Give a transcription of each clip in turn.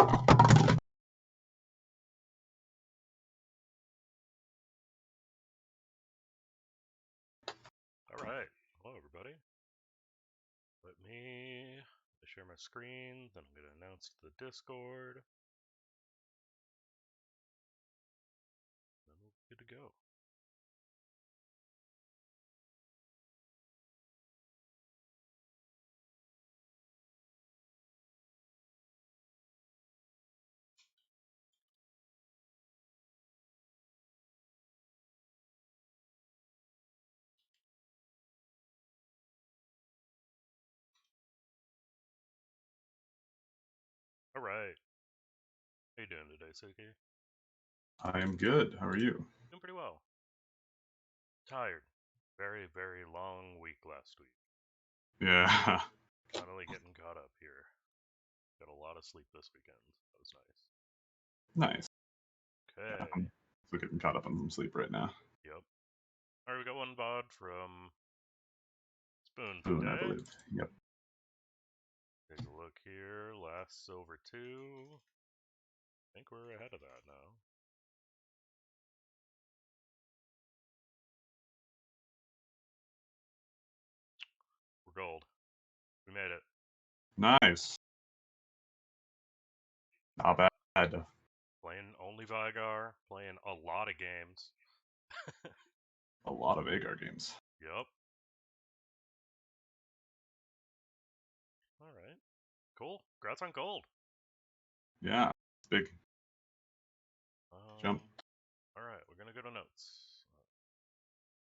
Alright, hello everybody. Let me share my screen, then I'm going to announce to the Discord. Then we'll be good to go. Alright. How you doing today, Suki? I am good. How are you? Doing pretty well. Tired. Very, very long week last week. Yeah. Finally getting caught up here. Got a lot of sleep this weekend. That was nice. Nice. Okay. Yeah, I'm still getting caught up on some sleep right now. Yep. Alright, we got one VOD from Spoon Boone, I today. believe. Yep. Take a look here. Last Silver 2. I think we're ahead of that now. We're gold. We made it. Nice. Not bad. Playing only Vigar, playing a lot of games. A lot of Agar games. Yep. Alright. Cool. Congrats on gold. Yeah. It's big. Jump. Alright, we're gonna go to notes.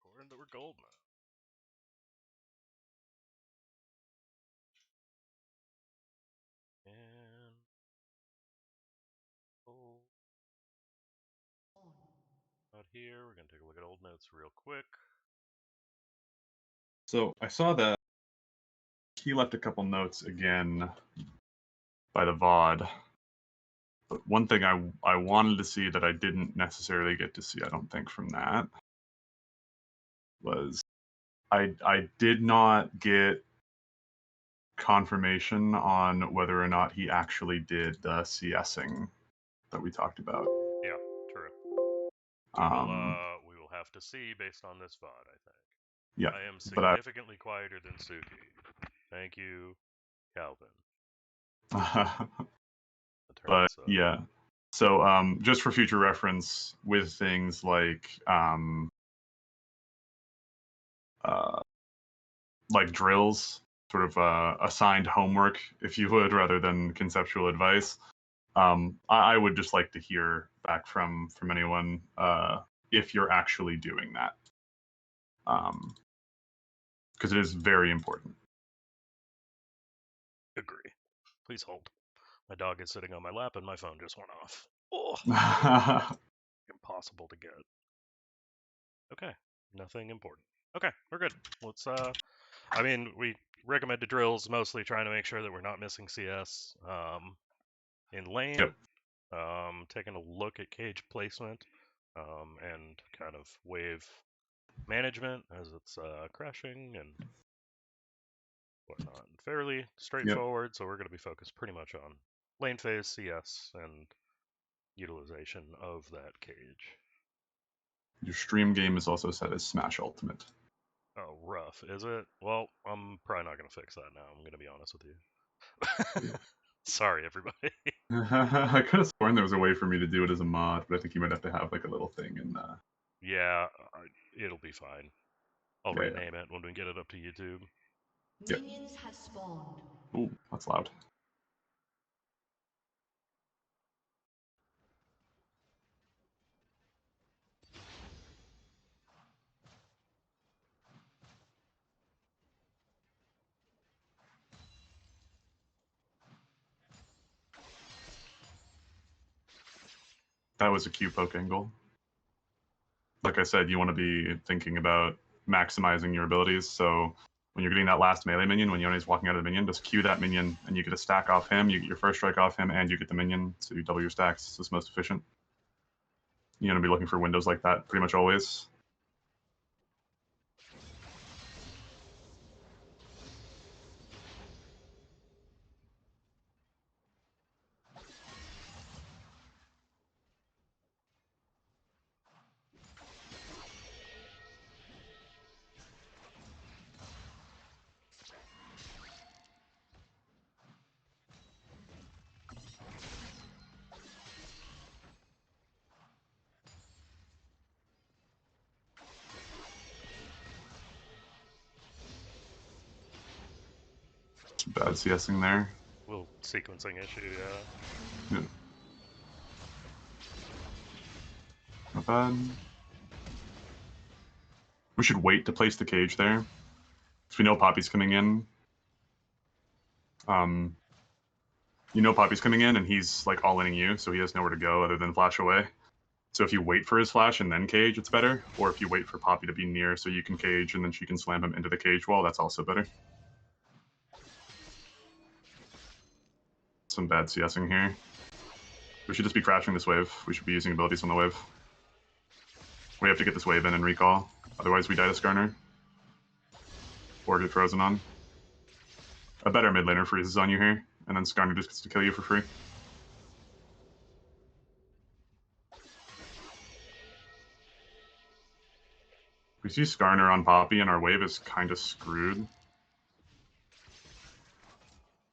According that we're gold now. And gold. Out here, we're gonna take a look at old notes real quick. So I saw that he left a couple notes again by the VOD. But one thing I wanted to see that I didn't necessarily get to see, I don't think, from that was I did not get confirmation on whether or not he actually did the CSing that we talked about. Yeah, true. We will have to see based on this VOD, I think. Yeah, I am but I significantly quieter than Suki. Thank you, Calvin. but yeah. So just for future reference, with things like drills, sort of assigned homework, if you would, rather than conceptual advice. I would just like to hear back from anyone if you're actually doing that, because it is very important. Agree. Please hold. My dog is sitting on my lap and my phone just went off. Oh, impossible to get. Okay, nothing important. Okay, we're good. Let's I mean, we recommended drills mostly trying to make sure that we're not missing CS. In lane, Yep. taking a look at cage placement, and kind of wave management as it's crashing and whatnot. Fairly straightforward, so we're going to be focused pretty much on lane phase, CS, and utilization of that cage. Your stream game is also set as Smash Ultimate. Oh, rough, is it? Well, I'm probably not going to fix that now. I'm going to be honest with you. Sorry, everybody. I could have sworn there was a way for me to do it as a mod, but I think you might have to have like a little thing in Yeah, it'll be fine. I'll yeah. rename it when we get it up to YouTube. Minions have spawned. Ooh, that's loud. That was a Q poke angle. Like I said, you want to be thinking about maximizing your abilities. So when you're getting that last melee minion, when Yone's walking out of the minion, just Q that minion and you get a stack off him, you get your first strike off him, and you get the minion, so you double your stacks. It's most efficient. You're going to be looking for windows like that pretty much always. bad CSing there. Little sequencing issue, yeah. Yeah. Not bad. We should wait to place the cage there. Because we know Poppy's coming in. You know Poppy's coming in, and he's like all-inning you, so he has nowhere to go other than flash away. So if you wait for his flash and then cage, it's better. Or if you wait for Poppy to be near so you can cage and then she can slam him into the cage wall, that's also better. Some bad CSing here. We should just be crashing this wave. We should be using abilities on the wave. We have to get this wave in and recall. Otherwise we die to Skarner. Or get frozen on. A better mid laner freezes on you here, and then Skarner just gets to kill you for free. We see Skarner on Poppy, and our wave is kind of screwed.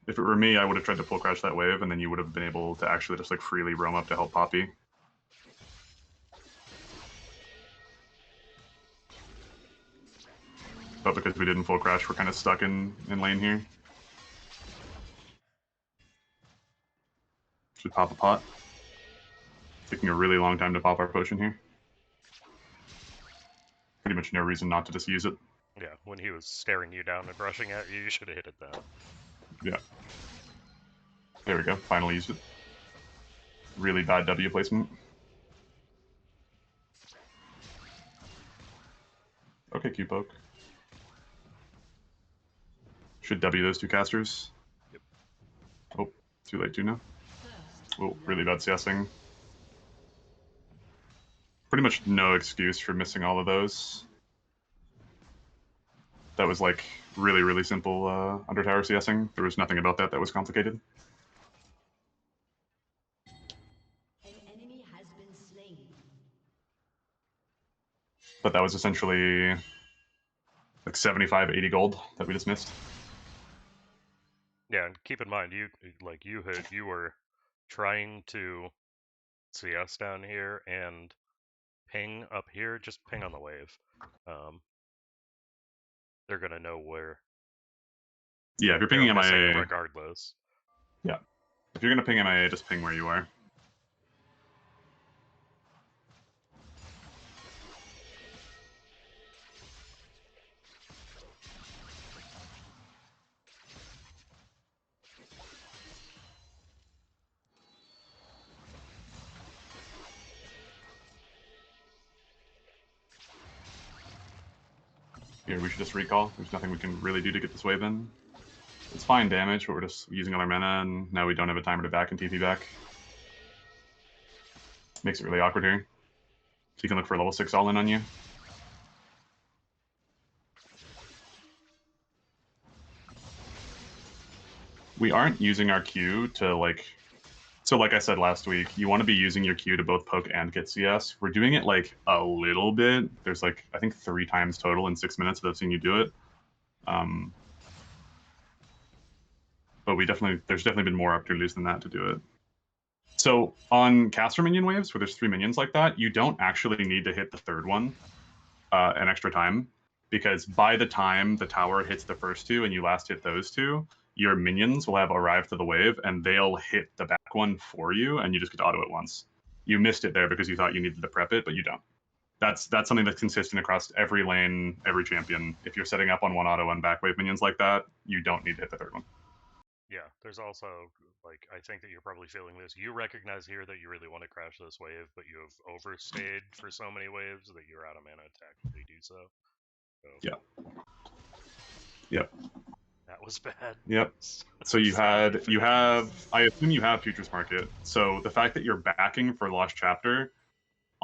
If it were me, I would have tried to full crash that wave, and then you would have been able to actually just like freely roam up to help Poppy. But because we didn't full crash, we're kind of stuck in lane here. Should pop a pot. Taking a really long time to pop our potion here. Pretty much no reason not to just use it. Yeah, when he was staring you down and rushing at you, you should have hit it then. Yeah. There we go. Finally used it. Really bad W placement. Okay, Q-poke. Should W those two casters. Yep. Oh, too late too now. Oh, really bad CSing. Pretty much no excuse for missing all of those. That was like really, really simple under tower CSing. There was nothing about that that was complicated. An enemy has been slain. But that was essentially like 75, 80 gold that we just missed. Yeah, and keep in mind, you were trying to CS down here and ping up here. Just ping on the wave. They're gonna know where. Yeah, if you're They're pinging missing MIA, regardless. yeah. If you're gonna ping MIA, just ping where you are. Here, we should just recall. There's nothing we can really do to get this wave in. It's fine damage, but we're just using all our mana, and now we don't have a timer to back and TP back. Makes it really awkward here. So you can look for a level 6 all-in on you. We aren't using our Q to like... So like I said last week, you want to be using your Q to both poke and get CS. We're doing it like a little bit. There's like, I think 3 times total in 6 minutes that I've seen you do it. But there's definitely been more opportunities than that to do it. So on caster minion waves, where there's 3 minions like that, you don't actually need to hit the third one an extra time, because by the time the tower hits the first 2 and you last hit those 2, your minions will have arrived to the wave and they'll hit the back one for you, and you just get to auto it once. You missed it there because you thought you needed to prep it, but you don't. That's something that's consistent across every lane, every champion. If you're setting up on one auto and back wave minions like that, you don't need to hit the third one. Yeah, there's also, like, I think that you're probably feeling this. You recognize here that you really want to crash this wave, but you have overstayed for so many waves that you're out of mana to actually do so. Yeah. Yep. That was bad. Yep. So you have, I assume you have Futures Market. So the fact that you're backing for Lost Chapter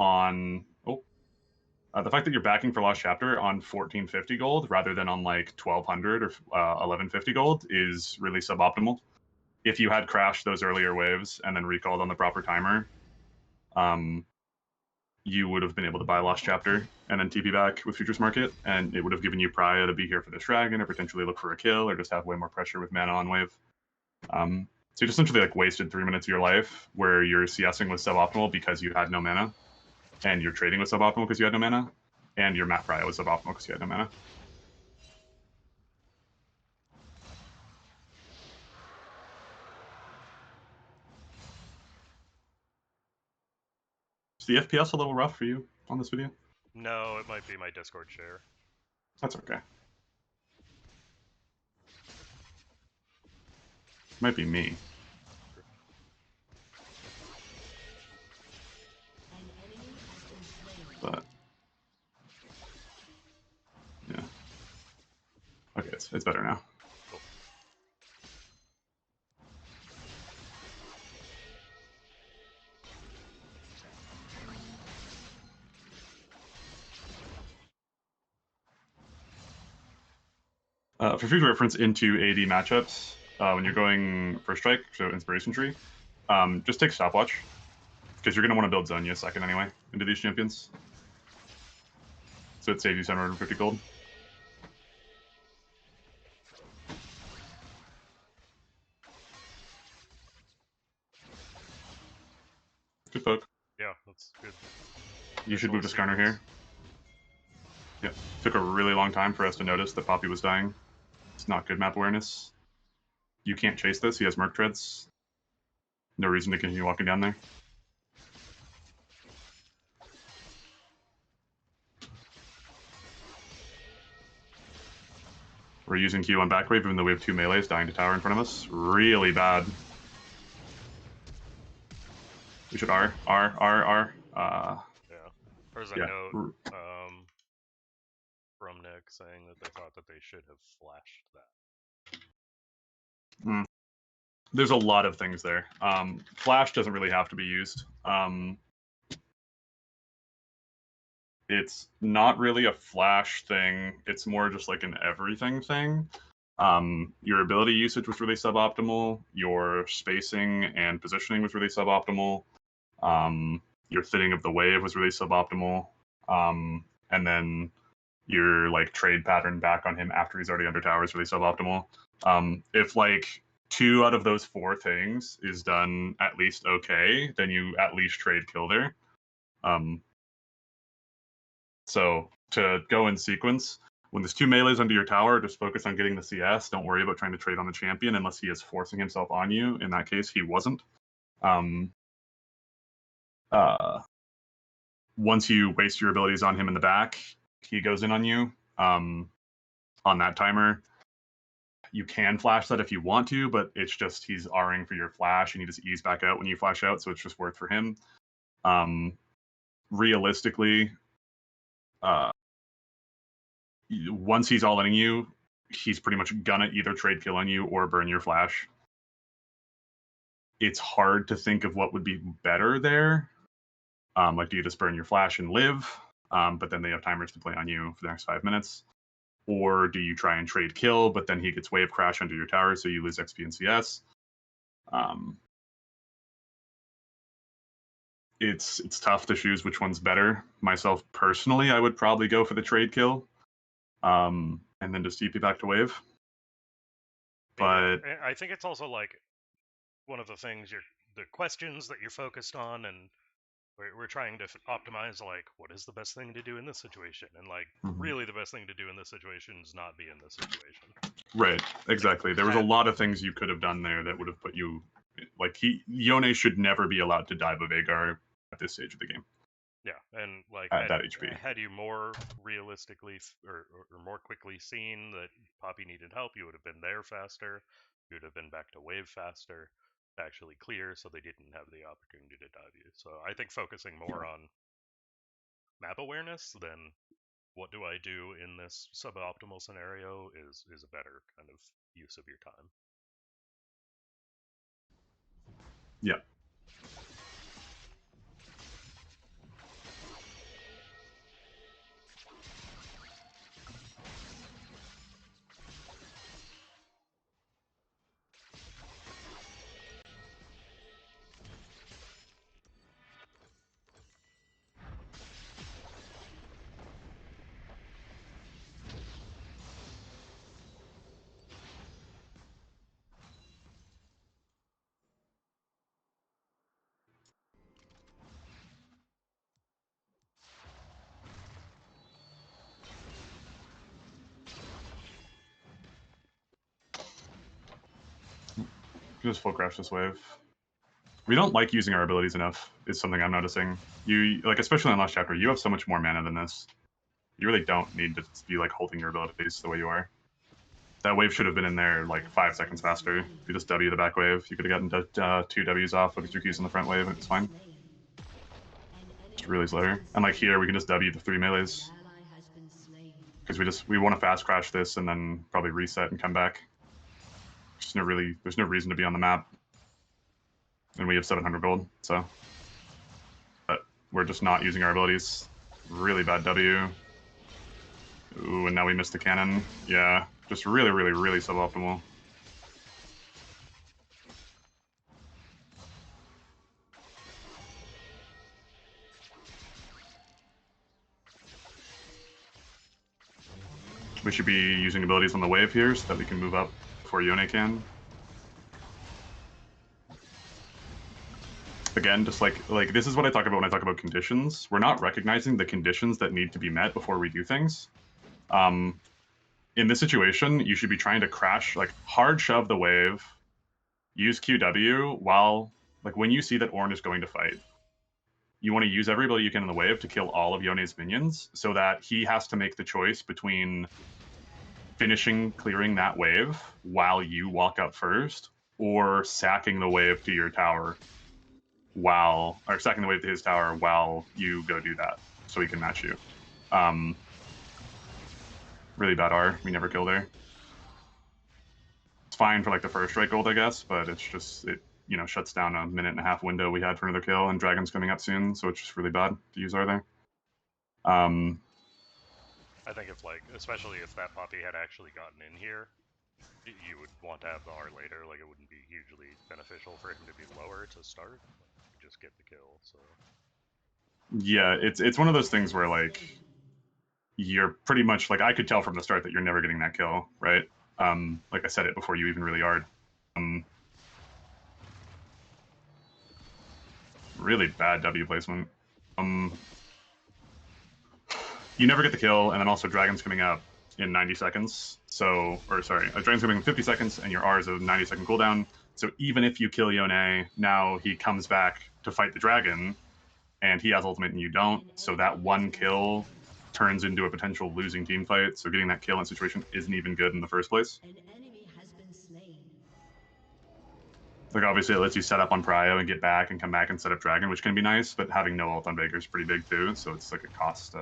on, the fact that you're backing for Lost Chapter on 1450 gold rather than on like 1200 or 1150 gold is really suboptimal. If you had crashed those earlier waves and then recalled on the proper timer, you would have been able to buy Lost Chapter and then TP back with Futures Market, and it would have given you Pria to be here for this dragon or potentially look for a kill or just have way more pressure with mana on wave. So you just essentially like wasted 3 minutes of your life where your CSing was suboptimal because you had no mana, and your trading was suboptimal because you had no mana, and your map Pria was suboptimal because you had no mana. Is the FPS a little rough for you on this video? No, it might be my Discord share. That's okay. Might be me. An enemy has been slain. But yeah. Okay, it's better now. Cool. For future reference into AD matchups, when you're going first strike, so inspiration tree, just take stopwatch because you're gonna want to build Zonia second anyway into these champions. So it saves you 750 gold. Good poke. Yeah, that's good. You should move to Visual Skarner here. Yep. Took a really long time for us to notice that Poppy was dying. It's not good map awareness. You can't chase this. He has Merc Treads. No reason to continue walking down there. We're using Q on back wave, even though we have 2 melees dying to tower in front of us. Really bad. We should R. Yeah. There's a Yeah. note from Nick saying that they thought that they should have flashed that. There's a lot of things there. Flash doesn't really have to be used. It's not really a flash thing. It's more just like an everything thing. Your ability usage was really suboptimal. Your spacing and positioning was really suboptimal. Your thinning of the wave was really suboptimal. And then your like trade pattern back on him after he's already under tower is really suboptimal. If like 2 out of those 4 things is done at least okay, then you at least trade kill there. So to go in sequence, when there's 2 melees under your tower, just focus on getting the CS. Don't worry about trying to trade on the champion unless he is forcing himself on you. In that case, he wasn't. Once you waste your abilities on him in the back, he goes in on you. On that timer, you can flash that if you want to, but it's just he's R'ing for your flash and you just ease back out when you flash out, so it's just worth for him. Realistically, once he's all in you, he's pretty much gonna either trade kill on you or burn your flash. It's hard to think of what would be better there. Like, do you just burn your flash and live, but then they have timers to play on you for the next 5 minutes? Or do you try and trade kill, but then he gets wave crash under your tower, so you lose XP and CS? It's tough to choose which one's better. Myself personally, I would probably go for the trade kill, and then just TP back to wave. But Yeah. I think it's also like one of the things the questions that you're focused on, and we're trying to optimize like what is the best thing to do in this situation, and like really the best thing to do in this situation is not be in this situation. Right, exactly. There was a lot of things you could have done there that would have put you like Yone should never be allowed to dive a Veigar at this stage of the game. Yeah, and like at that HP. Had you more realistically or more quickly seen that Poppy needed help, you would have been there faster. You would have been back to wave faster, to actually clear, so they didn't have the opportunity to dive you. So I think focusing more on map awareness than what do I do in this suboptimal scenario is a better kind of use of your time. Yeah. Just full crash this wave. We don't like using our abilities enough, is something I'm noticing. You, like, especially in last chapter, you have so much more mana than this. You really don't need to be, like, holding your abilities the way you are. That wave should have been in there, like, 5 seconds faster. If you just W the back wave, you could have gotten 2 Ws off, focus your Qs on the front wave, and it's fine. It's really slower. And, like, here, we can just W the 3 melees. Because we want to fast crash this and then probably reset and come back. There's no reason to be on the map. And we have 700 gold, so. But we're just not using our abilities. Really bad W. Ooh, and now we missed the cannon. Yeah, just really, really, really suboptimal. We should be using abilities on the wave here so that we can move up before Yone can. Again, just like this is what I talk about when I talk about conditions. We're not recognizing the conditions that need to be met before we do things. In this situation, you should be trying to crash, like, hard shove the wave, use QW while, like, when you see that Ornn is going to fight, you want to use every ability you can in the wave to kill all of Yone's minions so that he has to make the choice between finishing clearing that wave while you walk up first or sacking the wave to your tower or sacking the wave to his tower while you go do that so he can match you. Really bad R. We never killed her. It's fine for, like, the first strike gold, I guess, but it's just, it, you know, shuts down a 1.5-minute window we had for another kill, and Dragon's coming up soon, so it's just really bad to use R there. I think if, like, especially if that puppy had actually gotten in here, you would want to have the R later. Like, it wouldn't be hugely beneficial for him to be lower to start. You just get the kill, so. Yeah, it's one of those things where, like, you're pretty much, like, I could tell from the start that you're never getting that kill, right? Like I said it before you even really are. Really bad W placement. You never get the kill, and then also Dragon's coming up in 90 seconds. So, or sorry, a Dragon's coming in 50 seconds, and your R is a 90-second cooldown. So even if you kill Yone, now he comes back to fight the Dragon, and he has ultimate and you don't. So that one kill turns into a potential losing team fight. So getting that kill in situation isn't even good in the first place. Like, obviously, it lets you set up on Prio and get back and come back and set up Dragon, which can be nice, but having no ult on Baker is pretty big too, so it's like a cost,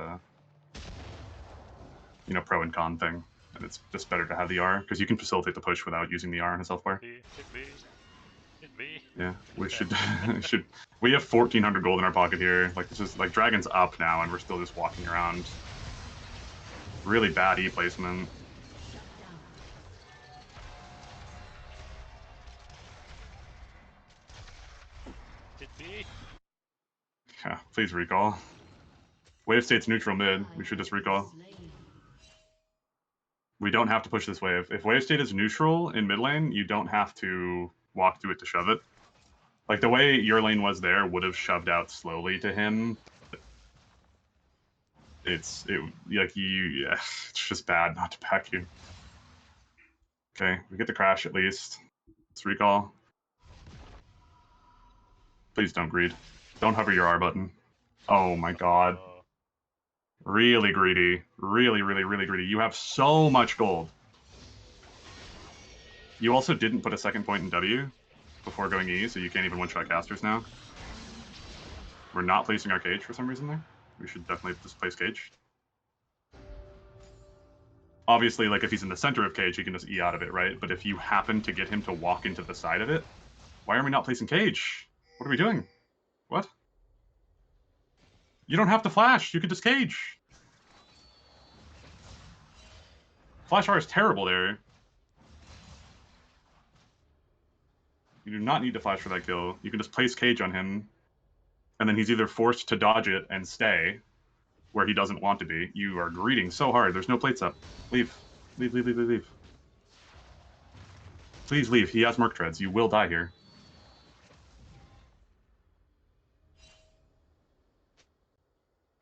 you know, pro and con thing. And it's just better to have the R, because you can facilitate the push without using the R in a self-bar. Hit me. Yeah, we should, we have 1,400 gold in our pocket here. Like, this is, like, Dragon's up now, and we're still just walking around. Really bad E placement. Hit me. Yeah, please recall. Wave state's neutral mid. We should just recall. We don't have to push this wave. If wave state is neutral in mid lane, you don't have to walk through it to shove it. Like, the way your lane was there would have shoved out slowly to him. Yeah, it's just bad not to back you. Okay, we get the crash at least. Let's recall. Please don't greed. Don't hover your R button. Oh my god. Really greedy. Really, really, really greedy. You have so much gold. You also didn't put a second point in W before going E, so you can't even one-shot casters now. We're not placing our cage for some reason there. We should definitely just place cage. Obviously, like, if he's in the center of cage, he can just E out of it, right? But if you happen to get him to walk into the side of it, why are we not placing cage? What are we doing? What? You don't have to flash. You could just cage. Flash R is terrible there. You do not need to flash for that kill. You can just place cage on him, and then he's either forced to dodge it and stay where he doesn't want to be. You are greeting so hard. There's no plates up. Leave. Leave, leave, leave, leave, leave. Please leave. He has Merc Treads. You will die here.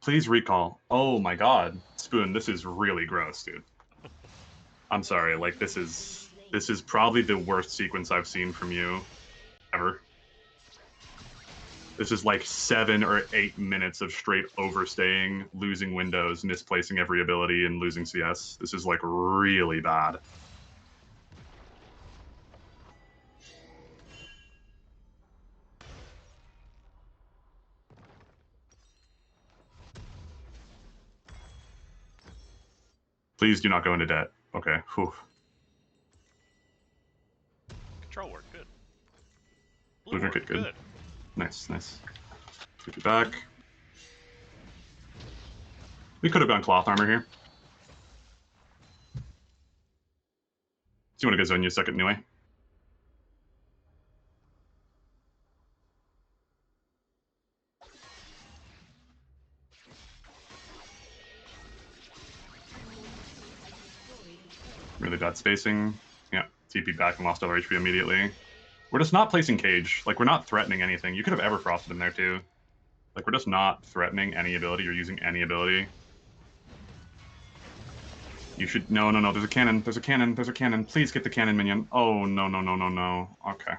Please recall. Oh my god. Spoon, this is really gross, dude. I'm sorry, like, this is probably the worst sequence I've seen from you ever. This is like 7 or 8 minutes of straight overstaying, losing windows, misplacing every ability, and losing CS. This is like really bad. Please do not go into debt. Okay. Whew. Control work, good. Blue work, Trinket, good. good. Nice, nice. Take it back. We could have gone cloth armor here. Do you want to go zone you second anyway? Really bad spacing. Yeah, TP back and lost all our HP immediately. We're just not placing cage. Like, we're not threatening anything. You could have Everfrosted in there, too. Like, we're just not threatening any ability or using any ability. You should... No, no, no. There's a cannon. There's a cannon. There's a cannon. Please get the cannon minion. Oh, no, no, no, no, no. Okay.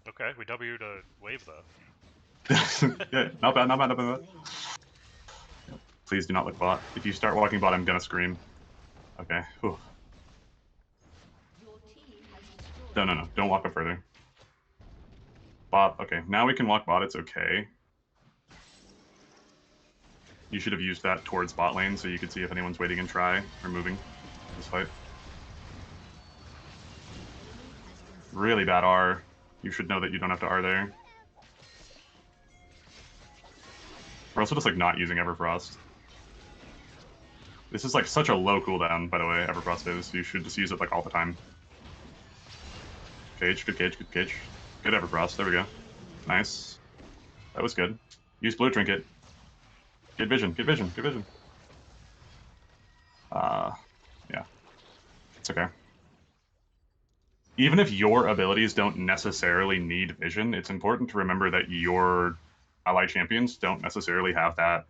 Okay, we W'd a wave, though. Yeah, not bad, not bad, not bad. Please do not look bot. If you start walking bot, I'm gonna scream. Okay. Whew. No, no, no. Don't walk up further. Bot. Okay, now we can walk bot. It's okay. You should have used that towards bot lane so you could see if anyone's waiting and try or moving this fight. Really bad R. You should know that you don't have to R there. We're also just like not using Everfrost. This is like such a low cooldown, by the way, Everfrost is. You should just use it like all the time. Cage, good cage, good cage. Good Everfrost, there we go. Nice. That was good. Use blue trinket. Good vision, good vision, good vision. Yeah. It's okay. Even if your abilities don't necessarily need vision, it's important to remember that your ally champions don't necessarily have that.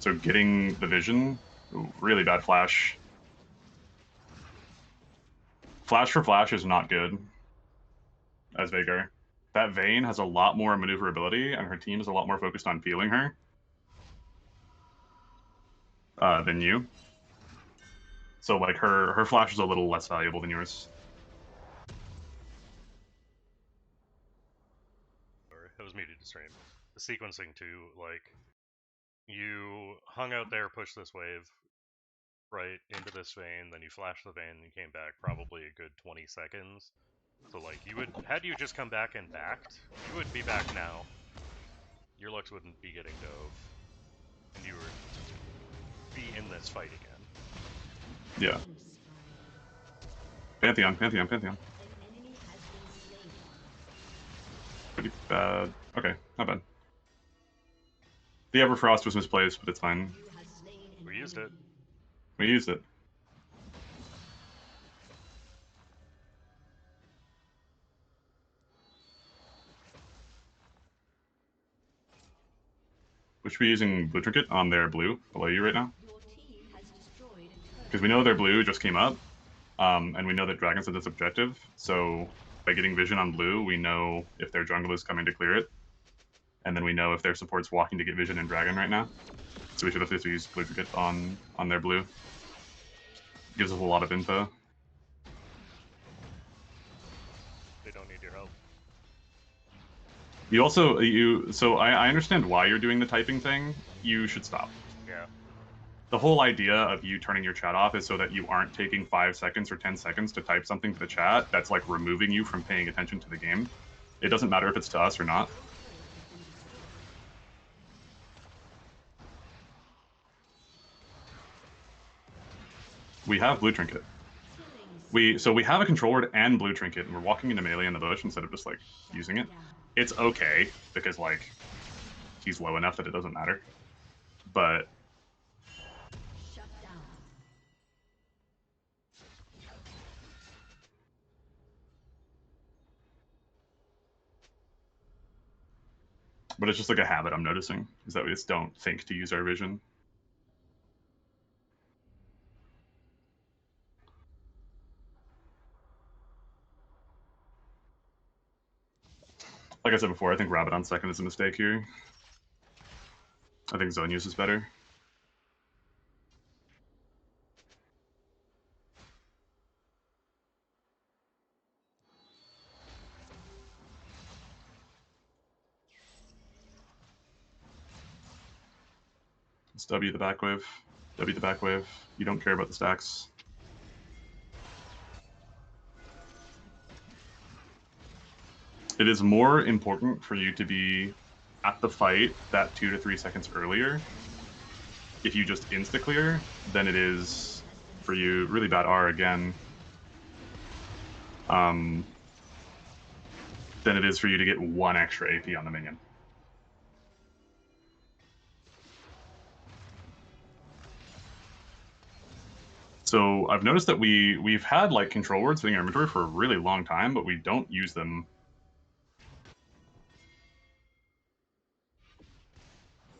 So getting the vision, ooh, really bad flash. Flash for flash is not good as Veigar. That Vayne has a lot more maneuverability, and her team is a lot more focused on feeling her than you. So like her flash is a little less valuable than yours. It was muted to stream. The sequencing too, like you hung out there, pushed this wave right into this vein, then you flashed the vein, and you came back probably a good 20 seconds. So like you would, had you just come back and backed, you would be back now. Your Lux wouldn't be getting dove, and you would be in this fight again. Yeah. Pantheon, Pantheon, Pantheon. Pretty bad. Okay, not bad. The Everfrost was misplaced, but it's fine. We used it. We used it. We should be using Blue Trinket on their blue below you right now. Because we know their blue just came up, and we know that Dragon said this objective, so by getting vision on blue, we know if their jungle is coming to clear it, and then we know if their support's walking to get vision in Dragon right now. So we should have to use Blue Trinket on their blue. Gives us a lot of info. They don't need your help. You also, so I understand why you're doing the typing thing. You should stop. Yeah. The whole idea of you turning your chat off is so that you aren't taking 5 seconds or 10 seconds to type something to the chat that's like removing you from paying attention to the game. It doesn't matter if it's to us or not. We have Blue Trinket. So we have a control word and Blue Trinket, and we're walking into melee in the bush instead of just like using it. It's okay because like he's low enough that it doesn't matter. But But it's just like a habit I'm noticing, is that we just don't think to use our vision. Like I said before, I think Rabadon second is a mistake here. I think Zonius is better. Let's W the back wave. W the back wave. You don't care about the stacks. It is more important for you to be at the fight that 2 to 3 seconds earlier if you just insta-clear than it is for you. Really bad R again. Than it is for you to get 1 extra AP on the minion. So I've noticed that we've had like control words sitting in our inventory for a really long time, but we don't use them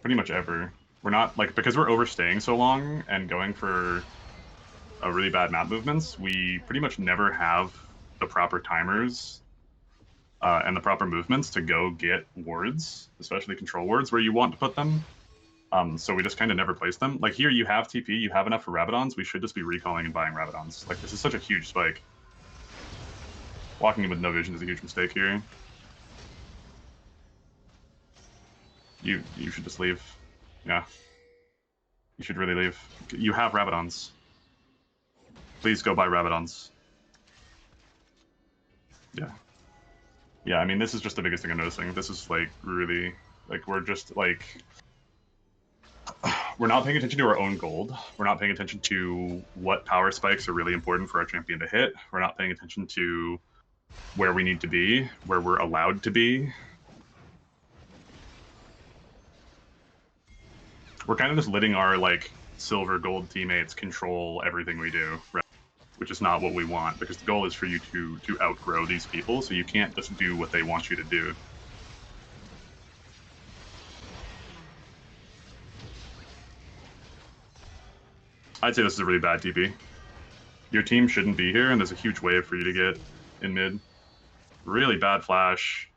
pretty much ever. We're not like, because we're overstaying so long and going for a really bad map movements, we pretty much never have the proper timers and the proper movements to go get wards, especially control wards where you want to put them. So we just kind of never place them. Like here you have TP, you have enough for Rabadons, we should just be recalling and buying Rabadons. Like this is such a huge spike. Walking in with no vision is a huge mistake here. You should just leave. Yeah. You should really leave. You have Rabadons. Please go buy Rabadons. Yeah. Yeah, I mean, this is just the biggest thing I'm noticing. This is, like, really... Like, we're just, like... We're not paying attention to our own gold. We're not paying attention to what power spikes are really important for our champion to hit. We're not paying attention to where we need to be, where we're allowed to be. We're kind of just letting our, like, silver gold teammates control everything we do, right? Which is not what we want, because the goal is for you to outgrow these people, so you can't just do what they want you to do. I'd say this is a really bad TP. Your team shouldn't be here, and there's a huge wave for you to get in mid. Really bad flash.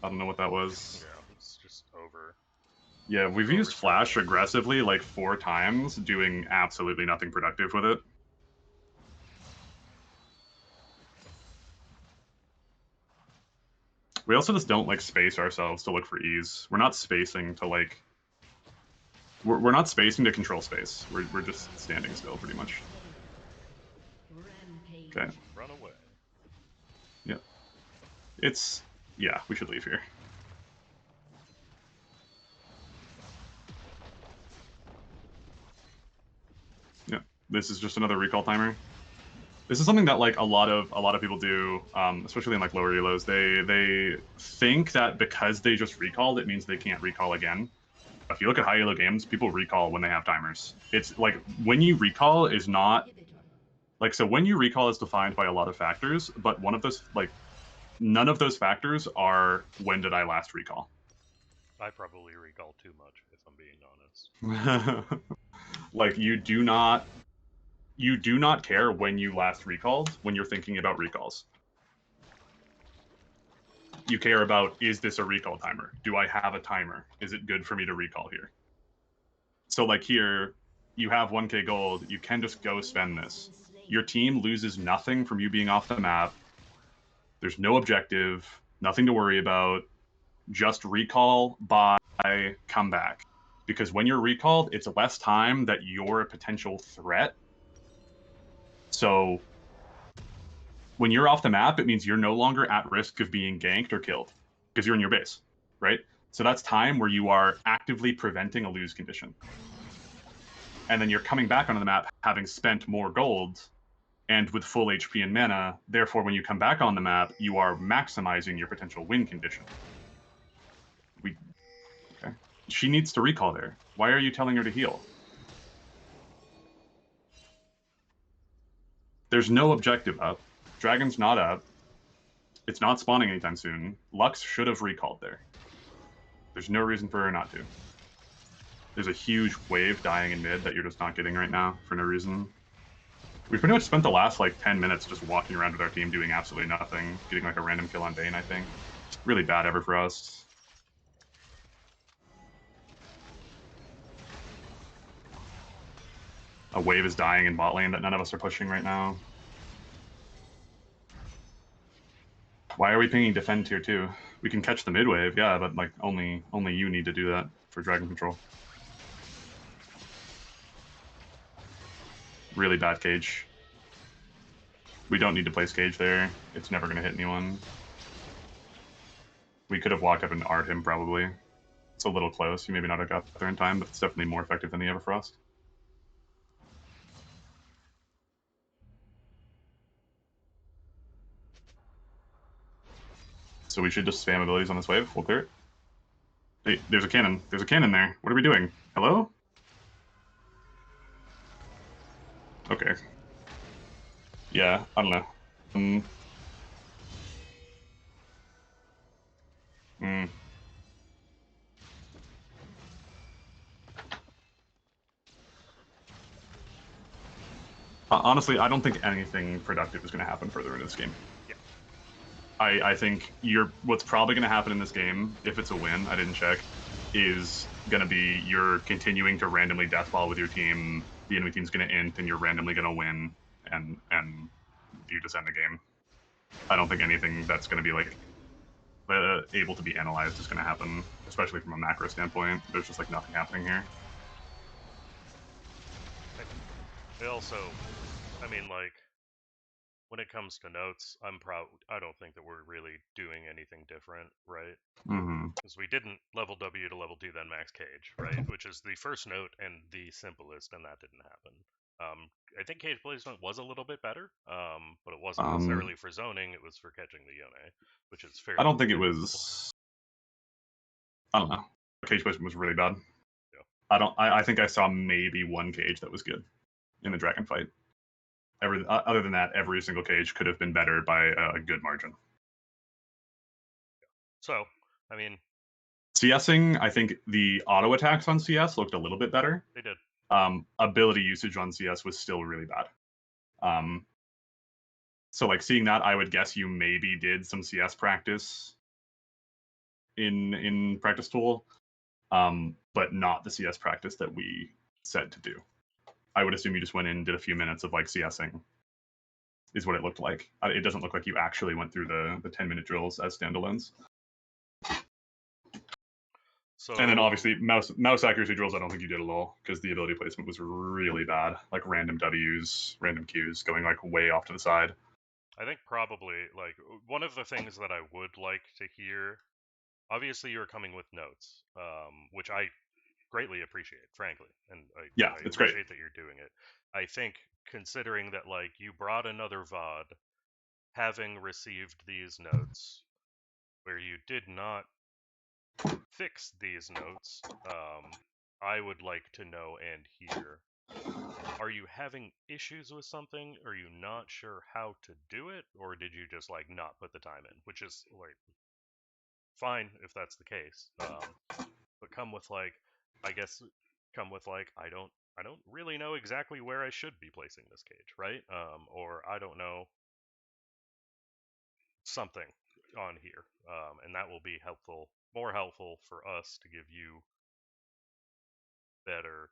I don't know what that was. Yeah, it's just over. Yeah, we've used flash aggressively like 4 times, doing absolutely nothing productive with it. We also just don't like space ourselves to look for ease. We're not spacing to like... We're not spacing to control space. We're just standing still pretty much. Okay. Run away. Yeah. It's... Yeah, we should leave here. Yeah, this is just another recall timer. This is something that like a lot of people do, especially in like lower elos. They think that because they just recalled, it means they can't recall again. If you look at high elo games, people recall when they have timers. It's like when you recall is not like, so when you recall is defined by a lot of factors, but one of those, like, none of those factors are when did I last recall. I probably recall too much, if I'm being honest. Like you do not care when you last recalled when you're thinking about recalls. You care about, is this a recall timer? Do I have a timer? Is it good for me to recall here? So like here, you have 1k gold, you can just go spend this. Your team loses nothing from you being off the map. There's no objective, nothing to worry about. Just recall, buy, come back. Because when you're recalled, it's less time that you're a potential threat. So when you're off the map, it means you're no longer at risk of being ganked or killed because you're in your base, right? So that's time where you are actively preventing a lose condition. And then you're coming back onto the map having spent more gold and with full HP and mana. Therefore, when you come back on the map, you are maximizing your potential win condition. Okay. She needs to recall there. Why are you telling her to heal? There's no objective up. Dragon's not up. It's not spawning anytime soon. Lux should have recalled there. There's no reason for her not to. There's a huge wave dying in mid that you're just not getting right now for no reason. We pretty much spent the last like 10 minutes just walking around with our team doing absolutely nothing, getting like a random kill on Vayne, I think. Really bad ever for us. A wave is dying in bot lane that none of us are pushing right now. Why are we pinging defend tier 2? We can catch the mid wave, yeah, but like only you need to do that for dragon control. Really bad cage. We don't need to place cage there. It's never gonna hit anyone. We could have walked up and R'd him probably. It's a little close. You maybe not have got there in time, but it's definitely more effective than the Everfrost. So we should just spam abilities on this wave. We'll clear it. Hey, there's a cannon. There's a cannon there. What are we doing? Hello? Okay. Yeah, I don't know. Honestly, I don't think anything productive is going to happen further in this game. Yeah. I think what's probably going to happen in this game, if it's a win, I didn't check, is going to be you're continuing to randomly deathball with your team. The enemy team's going to int, and you're randomly going to win, and you just end the game. I don't think anything that's going to be like able to be analyzed is going to happen, especially from a macro standpoint. There's just like nothing happening here. They also, I mean, like, when it comes to notes, I don't think that we're really doing anything different, right? Because we didn't level W to level 2 then max cage, right? Which is the first note and the simplest, and that didn't happen. I think cage placement was a little bit better, but it wasn't necessarily for zoning, it was for catching the Yone, which is fairly I don't think it predictable. was. I don't know. Cage placement was really bad. Yeah. I think I saw maybe one cage that was good in the dragon fight. Other than that, every single cage could have been better by a good margin. So, I mean, CSing, I think the auto attacks on CS looked a little bit better. they did. Ability usage on CS was still really bad. So like seeing that, I would guess you maybe did some CS practice in practice tool, but not the CS practice that we said to do. I would assume you just went in and did a few minutes of like CSing, is what it looked like. It doesn't look like you actually went through the 10-minute drills as standalones. So, and then obviously mouse accuracy drills, I don't think you did at all because the ability placement was really bad, like random Ws, random Qs going like way off to the side. I think probably like one of the things that I would like to hear. Obviously, you're coming with notes, which I greatly appreciate, frankly, and I It's appreciate great that you're doing it. I think considering that like you brought another VOD, having received these notes, where you did not fix these notes, I would like to know and hear. Are you having issues with something? Are you not sure how to do it, or did you just like not put the time in? Which is like fine if that's the case. But come with like, I guess, come with like, I don't really know exactly where I should be placing this cage, right? Or I don't know something on here, and that will be helpful, more helpful for us to give you better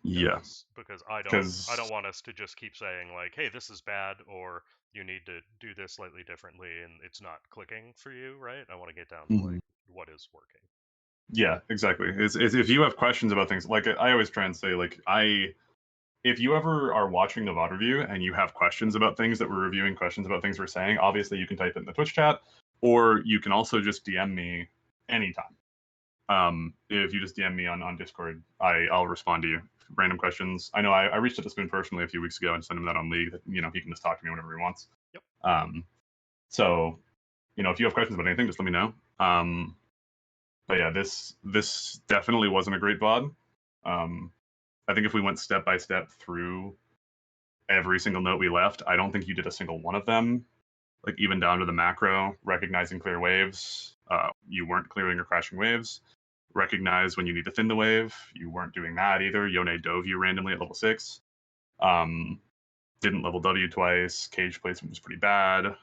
notes, because I don't want us to just keep saying like, hey, this is bad, or you need to do this slightly differently, and it's not clicking for you, right? I want to get down to like what is working. Yeah, exactly. If you have questions about things, like I always try and say, like if you ever are watching the VOD review and you have questions about things that we're reviewing, questions about things we're saying, obviously you can type it in the Twitch chat, or you can also just DM me anytime. If you just DM me on Discord, I'll respond to you. Random questions. I know I reached out to Spoon personally a few weeks ago and sent him that on League. That he can just talk to me whenever he wants. Yep. So if you have questions about anything, just let me know. But yeah, this definitely wasn't a great VOD. I think if we went step by step through every single note we left, I don't think you did a single one of them. Like even down to the macro, recognizing clear waves. You weren't clearing or crashing waves. recognize when you need to thin the wave. You weren't doing that either. Yone dove you randomly at level 6. Didn't level W twice. Cage placement was pretty bad.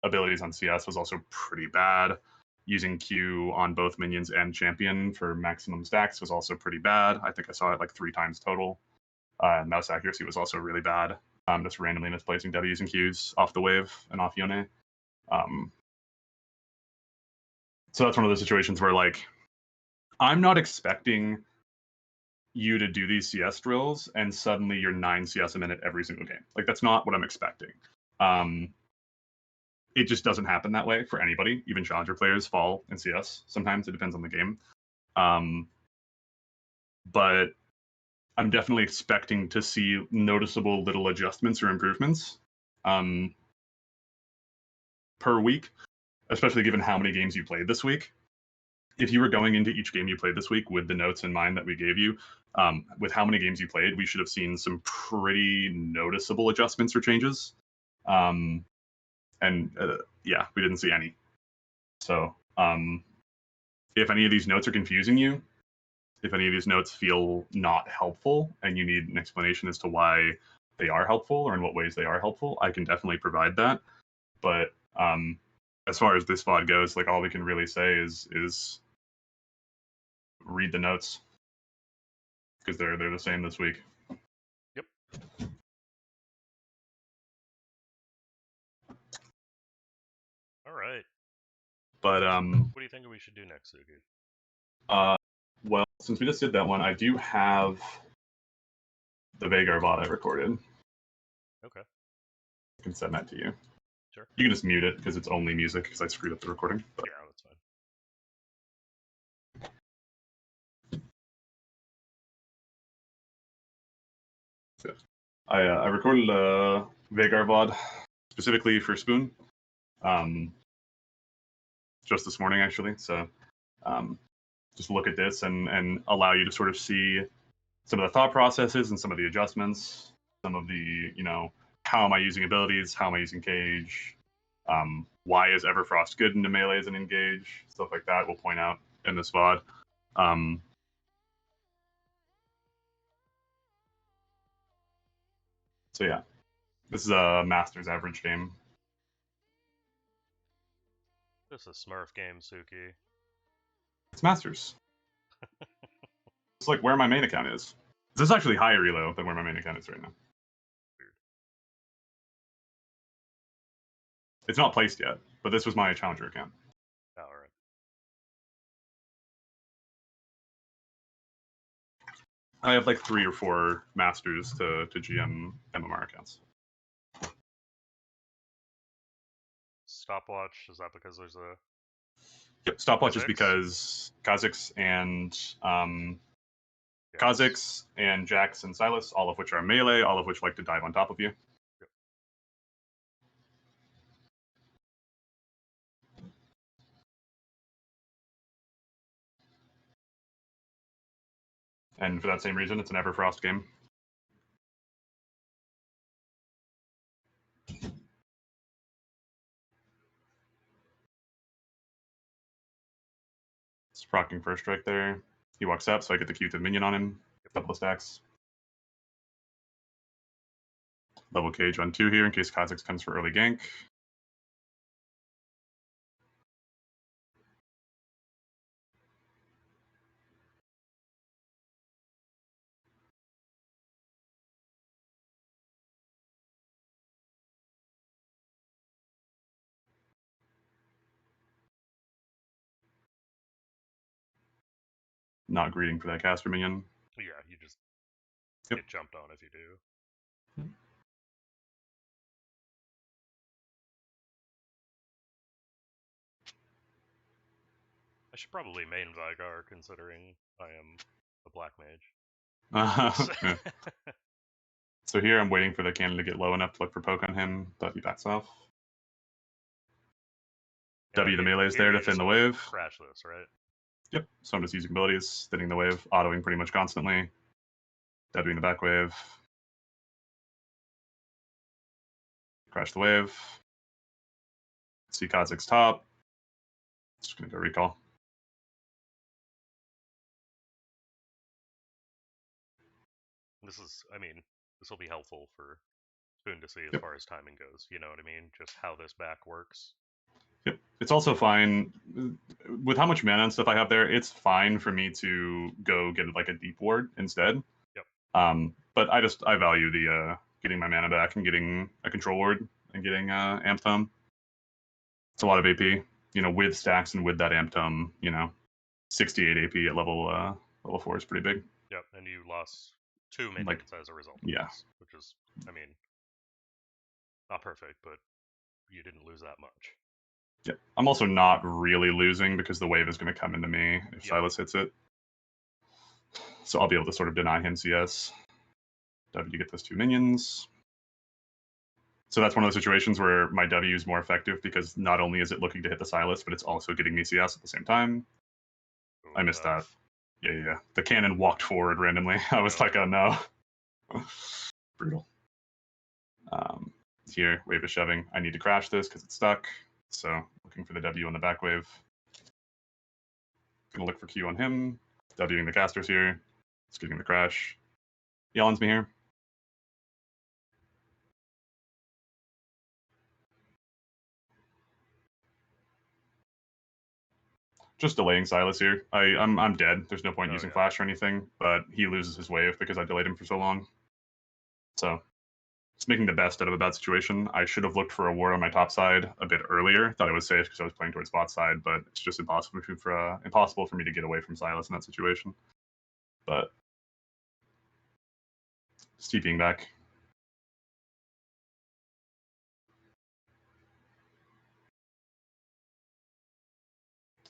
Abilities on CS was also pretty bad. Using Q on both minions and champion for maximum stacks was also pretty bad. I think I saw it like 3 times total. Mouse accuracy was also really bad. Just randomly misplacing Ws and Qs off the wave and off Yone. So that's one of those situations where, like, I'm not expecting you to do these CS drills and suddenly you're 9 CS a minute every single game. Like, that's not what I'm expecting. It just doesn't happen that way for anybody. Even challenger players fall in CS. Sometimes it depends on the game. But I'm definitely expecting to see noticeable little adjustments or improvements per week, especially given how many games you played this week. If you were going into each game you played this week with the notes in mind that we gave you, with how many games you played, we should have seen some pretty noticeable adjustments or changes. Yeah, we didn't see any. So if any of these notes are confusing you, if any of these notes feel not helpful and you need an explanation as to why they are helpful or in what ways they are helpful, I can definitely provide that. But as far as this VOD goes, like, all we can really say is read the notes, because they're the same this week. Yep. All right. But what do you think we should do next, Suki? Well, since we just did that one, I do have the Vagar VOD I recorded. Okay. I can send that to you. Sure. You can just mute it because it's only music, because I screwed up the recording. But... yeah, that's fine. I recorded a Vagar VOD specifically for Spoon, just this morning actually. So just look at this and allow you to sort of see some of the thought processes and some of the adjustments, some of the, how am I using abilities, how am I using Cage, why is Everfrost good into melees and engage, stuff like that we'll point out in this VOD. So yeah, this is a Masters average game. This is a Smurf game, Suki. It's Masters. It's like where my main account is. This is actually higher elo than where my main account is right now. Weird. It's not placed yet, but this was my challenger account. Oh, all right. I have like 3 or 4 Masters to GM MMR accounts. Stopwatch, is that because there's a... Yep, stopwatch is Kha'Zix? because Kha'Zix Yes. Kha'Zix and Jax and Silas, all of which are melee, all of which like to dive on top of you. Yep. And for that same reason, it's an Everfrost game. It's proccing first strike there. He walks up, so I get the Q to the minion on him. Couple of stacks. Level Cage on 2 here in case Kha'Zix comes for early gank. Not greeting for that caster minion. Yeah, you just Yep. get jumped on if you do. I should probably main Vygar, considering I am a black mage. Yeah. So here I'm waiting for the cannon to get low enough to look for poke on him, but he backs off. W the melee is there to thin the wave. Crash this, right? Yep, so I'm just using abilities, thinning the wave, autoing pretty much constantly. Wing the back wave. Crash the wave. See Kha'Zix top. Just gonna go recall. This is, I mean, this will be helpful for Spoon to see as Yep. far as timing goes. You know what I mean? Just how this back works. Yep. It's also fine with how much mana and stuff I have there. It's fine for me to go get like a deep ward instead. Yep. But I value the getting my mana back and getting a control ward and getting amp tome. It's a lot of AP, with stacks and with that amp tome, 68 AP at level 4 is pretty big. Yep. And you lost 2 minions as a result of yeah. this, which is, I mean, not perfect, but you didn't lose that much. Yeah. I'm also not really losing because the wave is going to come into me if Silas hits it. So I'll be able to sort of deny him CS. W to get those 2 minions. So that's one of the situations where my W is more effective because not only is it looking to hit the Silas, but it's also getting me CS at the same time. Ooh, I missed that. Yeah. The cannon walked forward randomly. I was like, oh no. Brutal. Here, wave is shoving. I need to crash this because it's stuck. So looking for the W on the back wave. Gonna look for Q on him. Wing the casters here. It's getting the crash. Yellen's me here. Just delaying Silas here. I'm dead. There's no point using flash or anything, but he loses his wave because I delayed him for so long. So it's making the best out of a bad situation. I should have looked for a ward on my top side a bit earlier. Thought it was safe because I was playing towards bot side, but it's just impossible for me to get away from Silas in that situation. But just TPing back.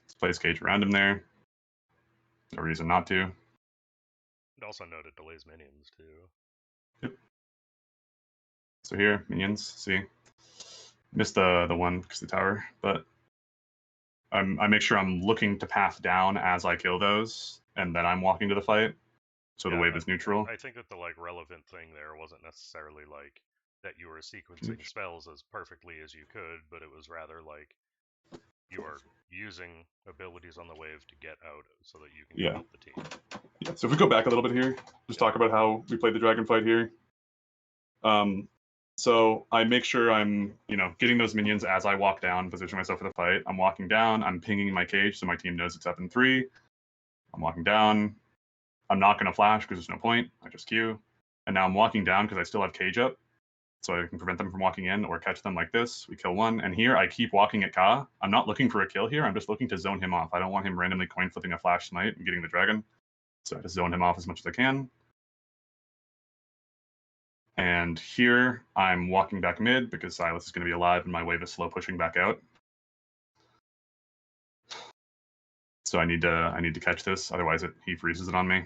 Let's place cage around him there. No reason not to. It also noted delays minions too. Yep. So here, minions, see. Missed the one because the tower, but I make sure I'm looking to path down as I kill those, and then I'm walking to the fight. So the wave is neutral. I think that the relevant thing there wasn't necessarily that you were sequencing spells as perfectly as you could, but it was rather you are using abilities on the wave to get out so that you can help the team. Yeah. So if we go back a little bit here, just talk about how we played the dragon fight here. So I make sure I'm, getting those minions as I walk down, position myself for the fight. I'm walking down, I'm pinging my cage so my team knows it's up in 3. I'm walking down. I'm not going to flash because there's no point. I just Q. And now I'm walking down because I still have cage up. So I can prevent them from walking in or catch them like this. We kill one. And here I keep walking at Ka. I'm not looking for a kill here. I'm just looking to zone him off. I don't want him randomly coin flipping a flash smite and getting the dragon. So I just zone him off as much as I can. And here I'm walking back mid because Silas is going to be alive and my wave is slow pushing back out. So I need to catch this, otherwise he freezes it on me.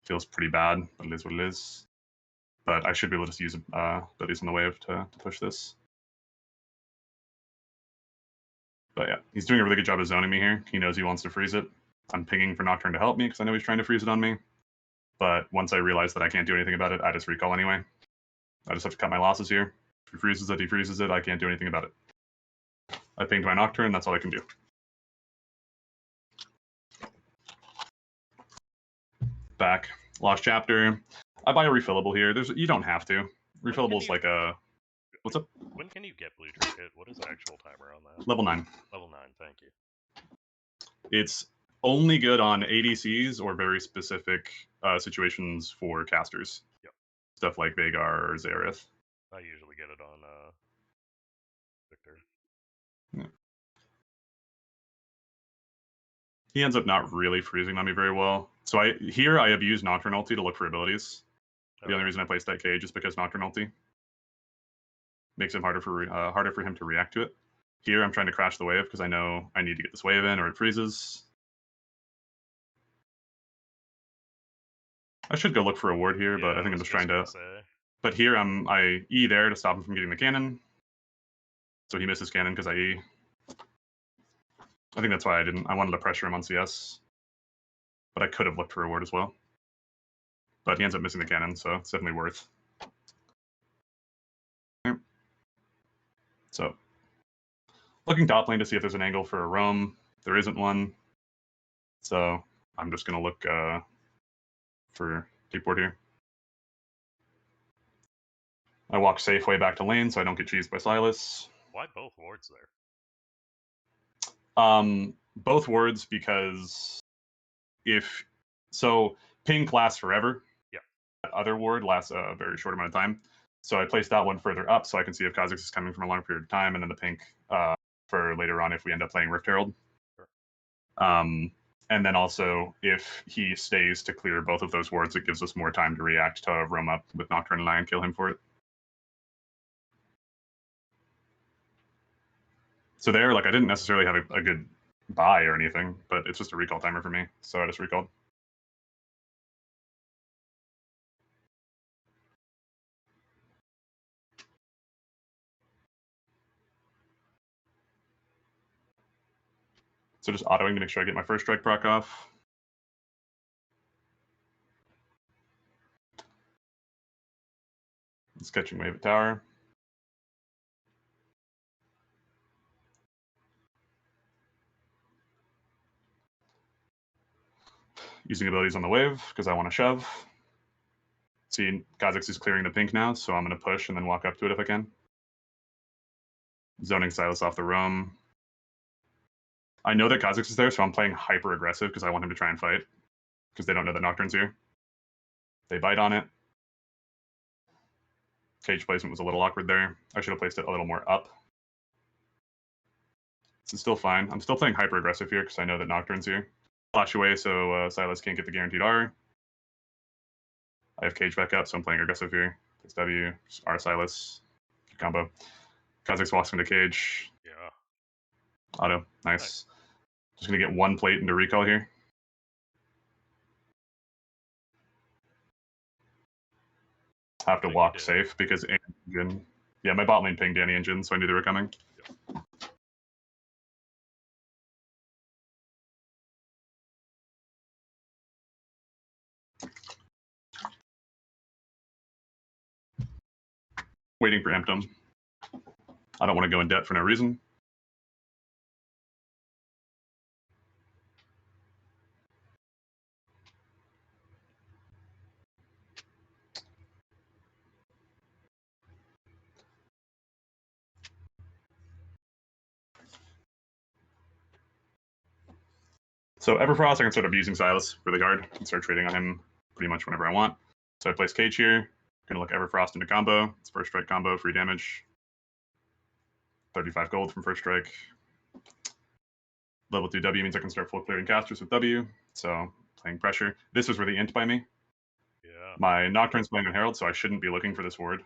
Feels pretty bad, but it is what it is. But I should be able to just use abilities on the wave to push this. But yeah, he's doing a really good job of zoning me here. He knows he wants to freeze it. I'm pinging for Nocturne to help me because I know he's trying to freeze it on me. But once I realize that I can't do anything about it, I just recall anyway. I just have to cut my losses here. If he freezes it, I can't do anything about it. I pinged my Nocturne, that's all I can do. Back. Lost chapter. I buy a refillable here. You don't have to. Refillable is like a... What's up? When can you get Blue Trinket? What is the actual timer on that? Level 9. Level 9, thank you. It's only good on ADCs or very specific situations for casters. Yep. Stuff like Veigar or Xerath. I usually get it on Victor. Yeah. He ends up not really freezing on me very well. So I abuse Nocturne ulti to look for abilities. The only reason I placed that cage is because Nocturne ulti makes it harder for him to react to it. Here I'm trying to crash the wave because I know I need to get this wave in or it freezes. I should go look for a ward here, but I think I'm just trying to... But here I E there to stop him from getting the cannon. So he misses cannon because I E. I think that's why I wanted to pressure him on CS. But I could have looked for a ward as well. But he ends up missing the cannon, so it's definitely worth. Okay. So, looking top lane to see if there's an angle for a roam. There isn't one. So, I'm just going to look for deep ward here. I walk Safeway back to lane so I don't get cheesed by Silas. Why both wards there? Both words because if so, pink lasts forever. Yeah. That other word lasts a very short amount of time. So I placed that one further up so I can see if Kha'Zix is coming from a long period of time, and then the pink for later on if we end up playing Rift Herald. Sure. And then also if he stays to clear both of those wards, it gives us more time to react to roam up with Nocturne and Eye and kill him for it. So there, like I didn't necessarily have a good buy or anything, but it's just a recall timer for me, so I just recalled. So just autoing to make sure I get my first strike proc off. Sketching wave at tower. Using abilities on the wave because I want to shove. See, Kha'Zix is clearing the pink now, so I'm going to push and then walk up to it if I can. Zoning Silas off the roam. I know that Kha'Zix is there, so I'm playing hyper aggressive because I want him to try and fight because they don't know that Nocturne's here. They bite on it. Cage placement was a little awkward there. I should have placed it a little more up. It's still fine. I'm still playing hyper aggressive here because I know that Nocturne's here. Flash away so Silas can't get the guaranteed R. I have Cage back up, so I'm playing aggressive here. Place W, R Silas, combo. Kha'Zix walks into Cage. Yeah. Auto, nice. Just gonna get one plate into recall here. Have to walk safe because engine. Yeah, my bot lane pinged Danny engine, so I knew they were coming. Yep. Waiting for Emptum. I don't want to go in debt for no reason. So Everfrost, I can start abusing Silas really hard and start trading on him pretty much whenever I want. So I place Cage here. Gonna look Everfrost into combo. It's first strike combo, free damage. 35 gold from first strike. Level 2 W means I can start full clearing casters with W. So playing pressure. This was where the int by me. Yeah. My Nocturne's playing on Herald, so I shouldn't be looking for this ward.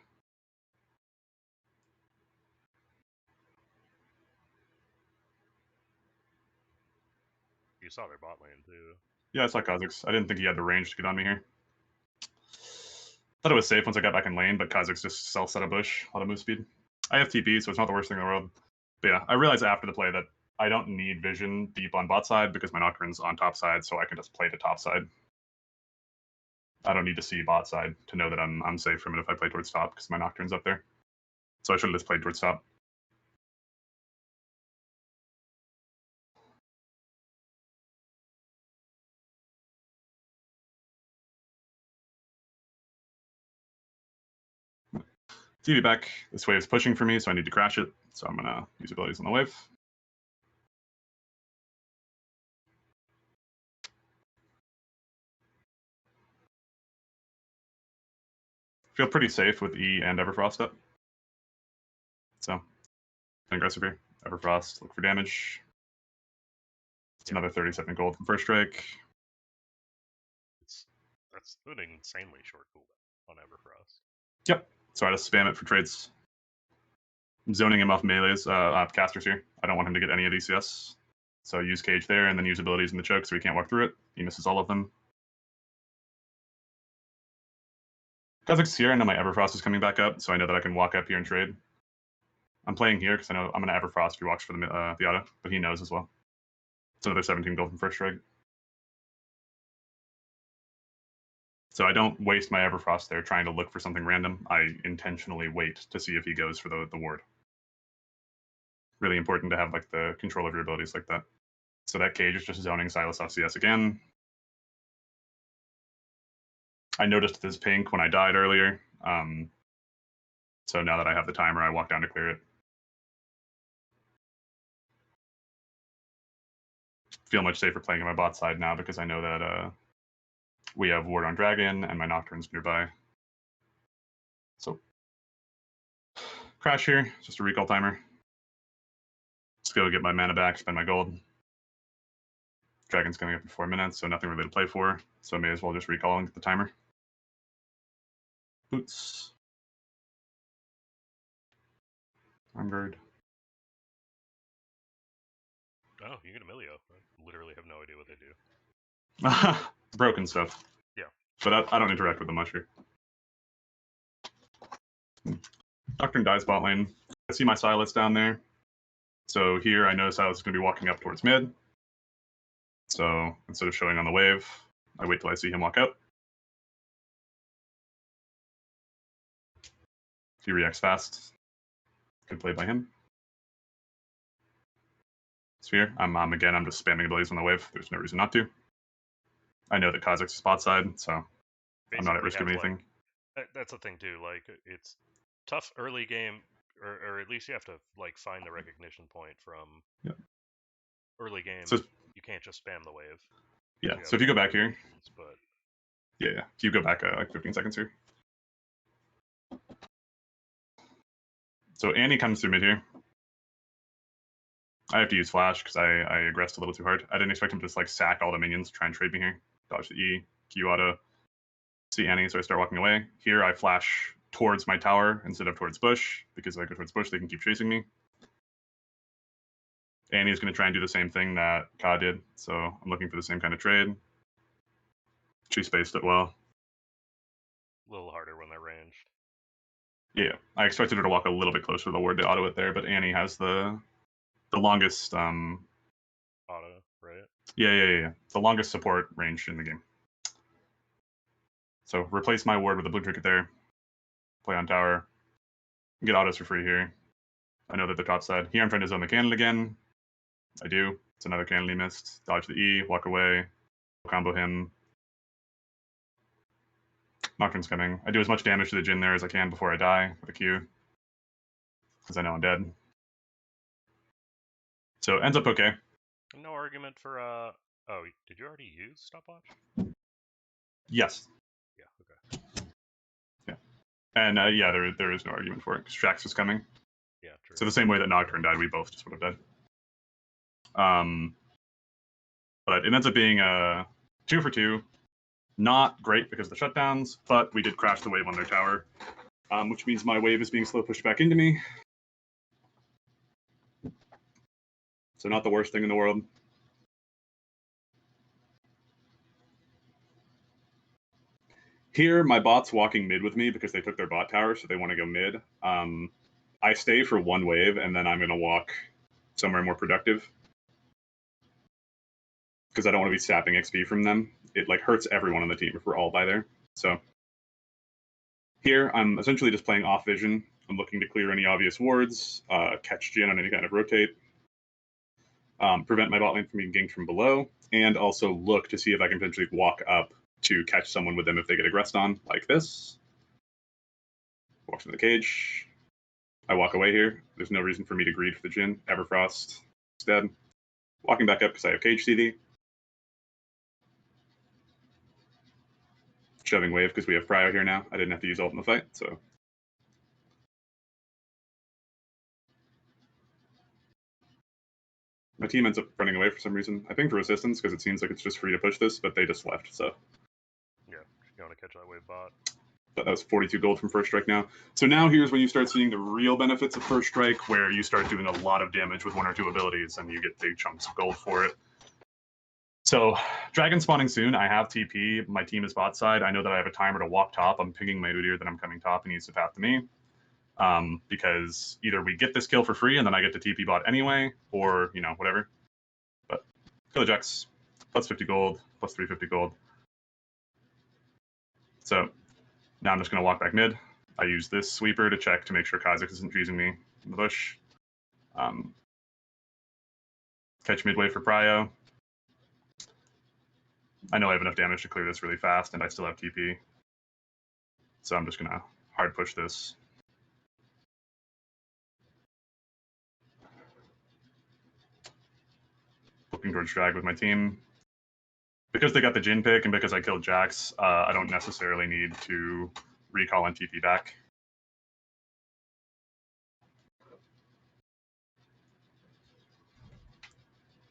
You saw their bot lane too. Yeah, I saw Kha'Zix. I didn't think he had the range to get on me here. Thought it was safe once I got back in lane, but Kha'Zix just self set a bush, a lot of move speed. I have TP, so it's not the worst thing in the world. But yeah, I realized after the play that I don't need vision deep on bot side because my Nocturne's on top side, so I can just play the top side. I don't need to see bot side to know that I'm safe from it if I play towards top because my Nocturne's up there. So I should have just played towards top. TV back. This wave's pushing for me, so I need to crash it. So I'm gonna use abilities on the wave. Feel pretty safe with E and Everfrost up. So, aggressive here. Everfrost, look for damage. It's another 37 gold from first strike. That's an insanely short cooldown on Everfrost. Yep. So I just spam it for trades. I'm zoning him off melees, casters here. I don't want him to get any of DCS. So use Cage there and then use abilities in the choke so he can't walk through it. He misses all of them. Kha'Zix here, I know my Everfrost is coming back up, so I know that I can walk up here and trade. I'm playing here because I know I'm going to Everfrost if he walks for the auto, but he knows as well. It's another 17 gold from first strike. So I don't waste my Everfrost there trying to look for something random. I intentionally wait to see if he goes for the ward. Really important to have like the control of your abilities like that. So that Cage is just zoning Silas off CS again. I noticed this pink when I died earlier. So now that I have the timer, I walk down to clear it. Feel much safer playing on my bot side now because I know that we have Ward on Dragon and my Nocturne's nearby. So crash here, just a recall timer. Let's go get my mana back, spend my gold. Dragon's coming up in 4 minutes, so nothing really to play for. So I may as well just recall and get the timer. Boots. Armbird. Oh, you get Emilio. I literally have no idea what they do. Broken stuff. Yeah. But I don't interact with them much here. Nocturne dies bot lane. I see my Silas down there. So here I know Silas is going to be walking up towards mid. So instead of showing on the wave, I wait till I see him walk out. He reacts fast. Good play by him. Sphere. I'm just spamming abilities on the wave. There's no reason not to. I know that Kazakh's spot side, so I'm not at risk of anything. That's the thing too. Like it's tough early game, or at least you have to like find the recognition point from early game. So, you can't just spam the wave. Yeah. So if you go back here, but yeah. If you go back like 15 seconds here. So Annie comes through mid here. I have to use flash because I aggressed a little too hard. I didn't expect him to just like sack all the minions, try and trade me here. Dodge the E, Q auto. See Annie, so I start walking away. Here I flash towards my tower instead of towards bush, because if I go towards bush, they can keep chasing me. Annie's going to try and do the same thing that Ka did, so I'm looking for the same kind of trade. She spaced it well. A little harder when they're ranged. Yeah, I expected her to walk a little bit closer to the ward to auto it there, but Annie has the longest auto, right? Yeah. The longest support range in the game. So replace my ward with a blue trinket there. Play on tower. Get autos for free here. I know that the top side. Here I'm trying to zone the cannon again. I do. It's another cannon he missed. Dodge the E, walk away. Combo him. Nocturne's coming. I do as much damage to the Jhin there as I can before I die with a Q. Because I know I'm dead. So ends up okay. No argument for oh, did you already use stopwatch? Yes. Yeah, okay. Yeah. And yeah, there is no argument for it, because Strax is coming. Yeah, true. So the same way that Nocturne died, we both just would have died. But it ends up being a 2 for 2. Not great because of the shutdowns, but we did crash the wave on their tower, which means my wave is being slow pushed back into me. So not the worst thing in the world. Here, my bot's walking mid with me because they took their bot tower, so they want to go mid. I stay for one wave, and then I'm going to walk somewhere more productive because I don't want to be sapping XP from them. It like hurts everyone on the team if we're all by there. So here, I'm essentially just playing off vision. I'm looking to clear any obvious wards, catch Jhin on any kind of rotate, prevent my bot lane from being ganked from below, and also look to see if I can potentially walk up to catch someone with them if they get aggressed on, like this. Walks into the cage. I walk away here. There's no reason for me to greed for the Jhin. Everfrost is dead. Walking back up because I have cage CD. Shoving wave because we have Cryo here now. I didn't have to use ult in the fight, so. My team ends up running away for some reason. I think for resistance because it seems like it's just free to push this, but they just left, so. Yeah, you want to catch that wave bot. But that was 42 gold from First Strike now. So now here's when you start seeing the real benefits of First Strike, where you start doing a lot of damage with 1 or 2 abilities, and you get big chunks of gold for it. So Dragon spawning soon. I have TP. My team is bot side. I know that I have a timer to walk top. I'm pinging my Udyr that I'm coming top and he's to path to me. Because either we get this kill for free and then I get to TP bot anyway, or, you know, whatever. But kill the Jax, plus 50 gold, plus 350 gold. So now I'm just going to walk back mid. I use this sweeper to check to make sure Kazakh isn't freezing me in the bush. Catch midway for Prio. I know I have enough damage to clear this really fast, and I still have TP. So I'm just going to hard push this. looking towards drag with my team. Because they got the Jin pick and because I killed Jax, I don't necessarily need to recall and TP back.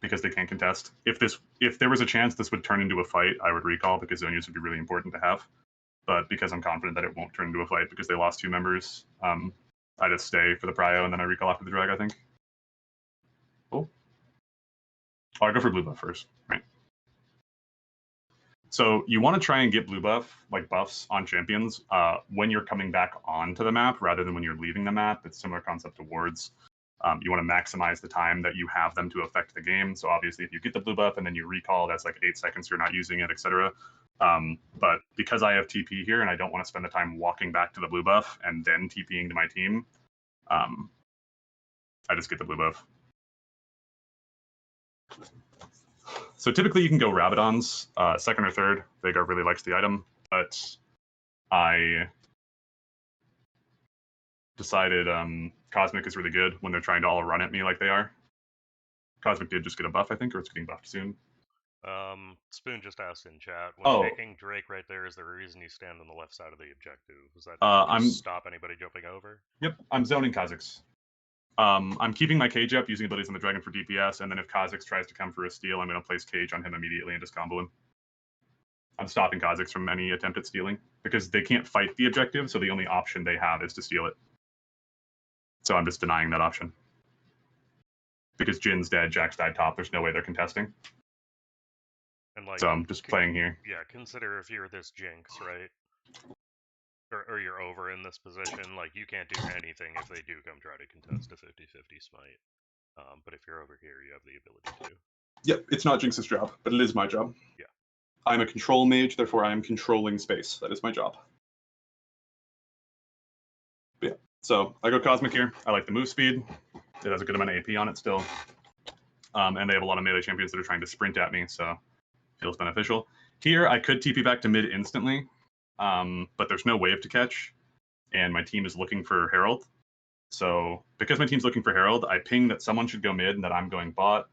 Because they can't contest. If there was a chance this would turn into a fight, I would recall because Zonias would be really important to have. But because I'm confident that it won't turn into a fight because they lost 2 members, I just stay for the prio and then I recall after the drag, I think. Cool. Oh, I go for blue buff first, right? So you want to try and get blue buff, like buffs on champions, when you're coming back onto the map rather than when you're leaving the map. It's a similar concept to wards. You want to maximize the time that you have them to affect the game. So obviously, if you get the blue buff and then you recall, that's like 8 seconds you're not using it, etc. But because I have TP here and I don't want to spend the time walking back to the blue buff and then TPing to my team, I just get the blue buff. So typically you can go Rabadons, second or third. Veigar really likes the item, but I decided Cosmic is really good when they're trying to all run at me like they are. Cosmic did just get a buff, I think, or it's getting buffed soon. Spoon just asked in chat, when picking Drake right there, is there a reason you stand on the left side of the objective? Is that to stop anybody jumping over? Yep, I'm zoning Kha'Zix. I'm keeping my cage up, using abilities on the dragon for DPS, and then if Kha'Zix tries to come for a steal, I'm going to place cage on him immediately and just combo him. I'm stopping Kha'Zix from any attempt at stealing, because they can't fight the objective, so the only option they have is to steal it. So I'm just denying that option. Because Jin's dead, Jax died top, there's no way they're contesting. And like, so I'm just playing here. Yeah, consider if you're this Jinx, right? Or you're over in this position, like, you can't do anything if they do come try to contest a 50-50 smite. But if you're over here, you have the ability to. Yep, it's not Jinx's job, but it is my job. Yeah. I'm a control mage, therefore I am controlling space. That is my job. But yeah, so I go Cosmic here. I like the move speed. It has a good amount of AP on it still. And they have a lot of melee champions that are trying to sprint at me, so feels beneficial. Here, I could TP back to mid instantly, but there's no wave to catch, and my team is looking for Herald. So because my team's looking for Herald, I ping that someone should go mid and that I'm going bot.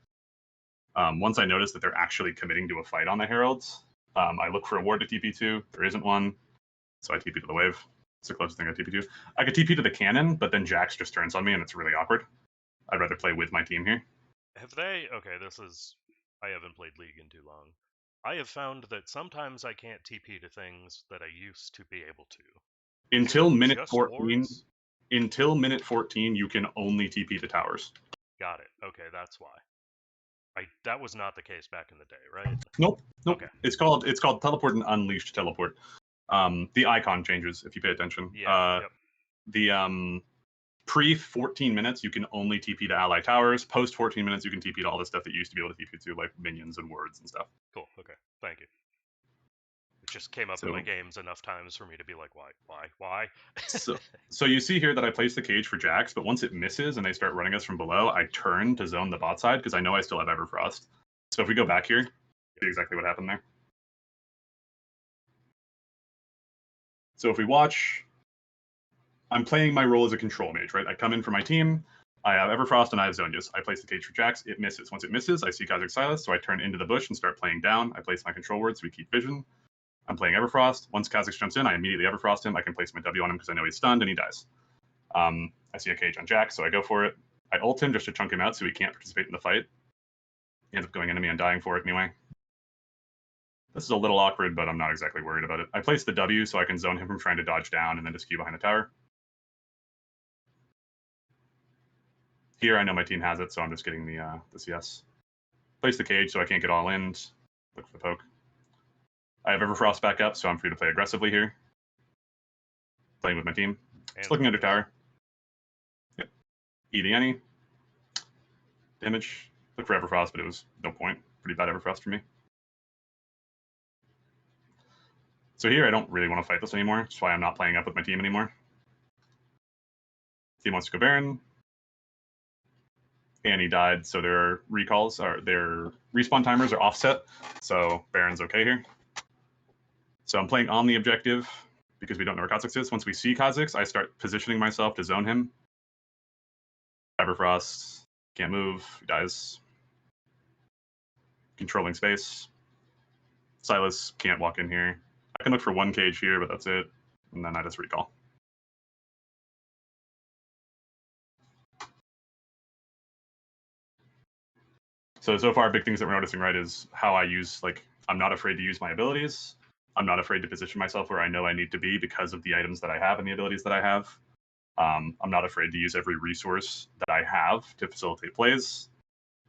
Once I notice that they're actually committing to a fight on the Heralds, I look for a ward to TP to. There isn't one, so I TP to the wave. It's the closest thing I TP to. I could TP to the cannon, but then Jax just turns on me and it's really awkward. I'd rather play with my team here. Have they... Okay, I haven't played League in too long. I have found that sometimes I can't TP to things that I used to be able to. Until minute just 14. wards? Until minute 14, you can only TP to towers. Got it. Okay, that's why. That was not the case back in the day, right? Nope. Okay. It's called teleport and unleashed teleport. The icon changes if you pay attention. Yeah. Yep. The pre 14 minutes you can only TP to ally towers. Post 14 minutes you can TP to all the stuff that you used to be able to TP to, like minions and wards and stuff. Cool. Okay. Thank you. It just came up in my games enough times for me to be like, why? So you see here that I place the cage for Jax, but once it misses and they start running us from below, I turn to zone the bot side because I know I still have Everfrost. So if we go back here, see exactly what happened there. So if we watch, I'm playing my role as a control mage, right? I come in for my team, I have Everfrost and I have Zonias. I place the cage for Jax, it misses. Once it misses, I see Kha'Zix Silas, so I turn into the bush and start playing down. I place my control word so we keep vision. I'm playing Everfrost. Once Kha'Zix jumps in, I immediately Everfrost him. I can place my W on him because I know he's stunned and he dies. I see a cage on Jax, so I go for it. I ult him just to chunk him out so he can't participate in the fight. He ends up going into me and dying for it anyway. This is a little awkward, but I'm not exactly worried about it. I place the W so I can zone him from trying to dodge down and then just queue behind the tower. Here I know my team has it, so I'm just getting the CS. Place the cage so I can't get all in. Look for the poke. I have Everfrost back up, so I'm free to play aggressively here. Playing with my team. Just looking under tower. Yep. Eating any. Damage. Look for Everfrost, but it was no point. Pretty bad Everfrost for me. So here I don't really want to fight this anymore. That's why I'm not playing up with my team anymore. Team wants to go Baron. And he died, so their recalls are their respawn timers are offset. So Baron's okay here. So I'm playing on the objective because we don't know where Kha'Zix is. Once we see Kha'Zix, I start positioning myself to zone him. Everfrost can't move, he dies. controlling space. Silas can't walk in here. I can look for one cage here, but that's it. And then I just recall. So far, big things that we're noticing, right, is how I use, like, I'm not afraid to use my abilities. I'm not afraid to position myself where I know I need to be because of the items that I have and the abilities that I have. I'm not afraid to use every resource that I have to facilitate plays.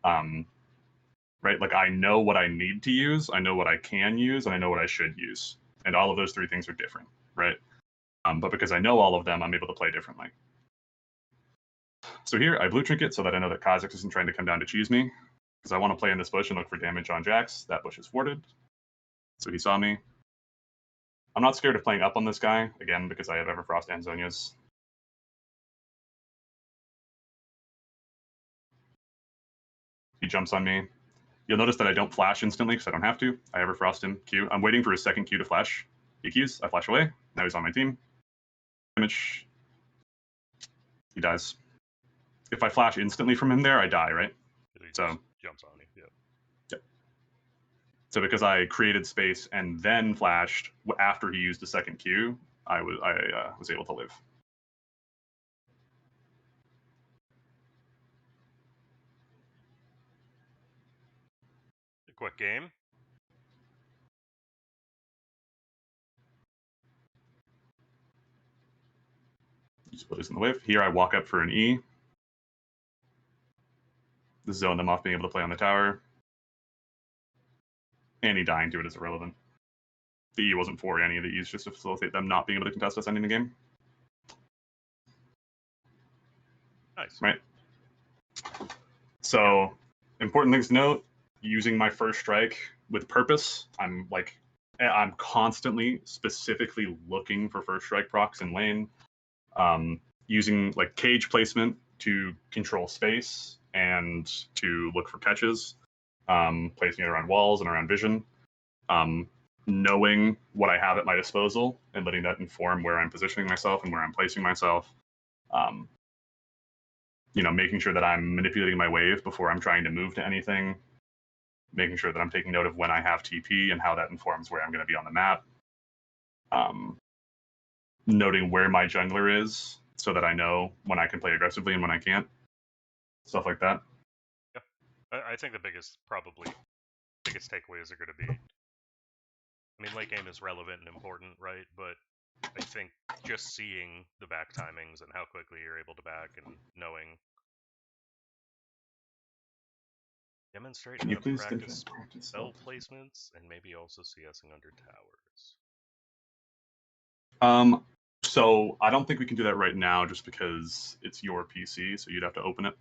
Right, like I know what I need to use, I know what I can use, and I know what I should use. And all of those three things are different, right? But because I know all of them, I'm able to play differently. So here, I blue trinket so that I know that Kha'Zix isn't trying to come down to cheese me, because I want to play in this bush and look for damage on Jax. That bush is thwarted, so he saw me. I'm not scared of playing up on this guy, again, because I have Everfrost and Zonia's. He jumps on me. You'll notice that I don't flash instantly because I don't have to. I Everfrost him, Q. I'm waiting for his second Q to flash. He Qs, I flash away. Now he's on my team. Damage. He dies. If I flash instantly from him there, I die, right? So jumps on you. Yep. So because I created space and then flashed after he used the second Q, I was able to live. A quick game. Use abilities in the wave. Here I walk up for an E. This zone them off being able to play on the tower. Any dying to it is irrelevant. The E wasn't for any of the E's, just to facilitate them not being able to contest us ending the game. Nice. Right. So, important things to note, using my first strike with purpose. I'm constantly specifically looking for first strike procs in lane. Using like cage placement to control space and to look for catches. Placing it around walls and around vision. Knowing what I have at my disposal and letting that inform where I'm positioning myself and where I'm placing myself. Making sure that I'm manipulating my wave before I'm trying to move to anything. Making sure that I'm taking note of when I have TP and how that informs where I'm going to be on the map. Noting where my jungler is so that I know when I can play aggressively and when I can't. Stuff like that. Yeah. I think the biggest takeaways are going to be, I mean, late game is relevant and important, right? But I think just seeing the back timings and how quickly you're able to back and knowing, demonstrate how to practice spell placements and maybe also CSing under towers. So I don't think we can do that right now just because it's your PC, so you'd have to open it.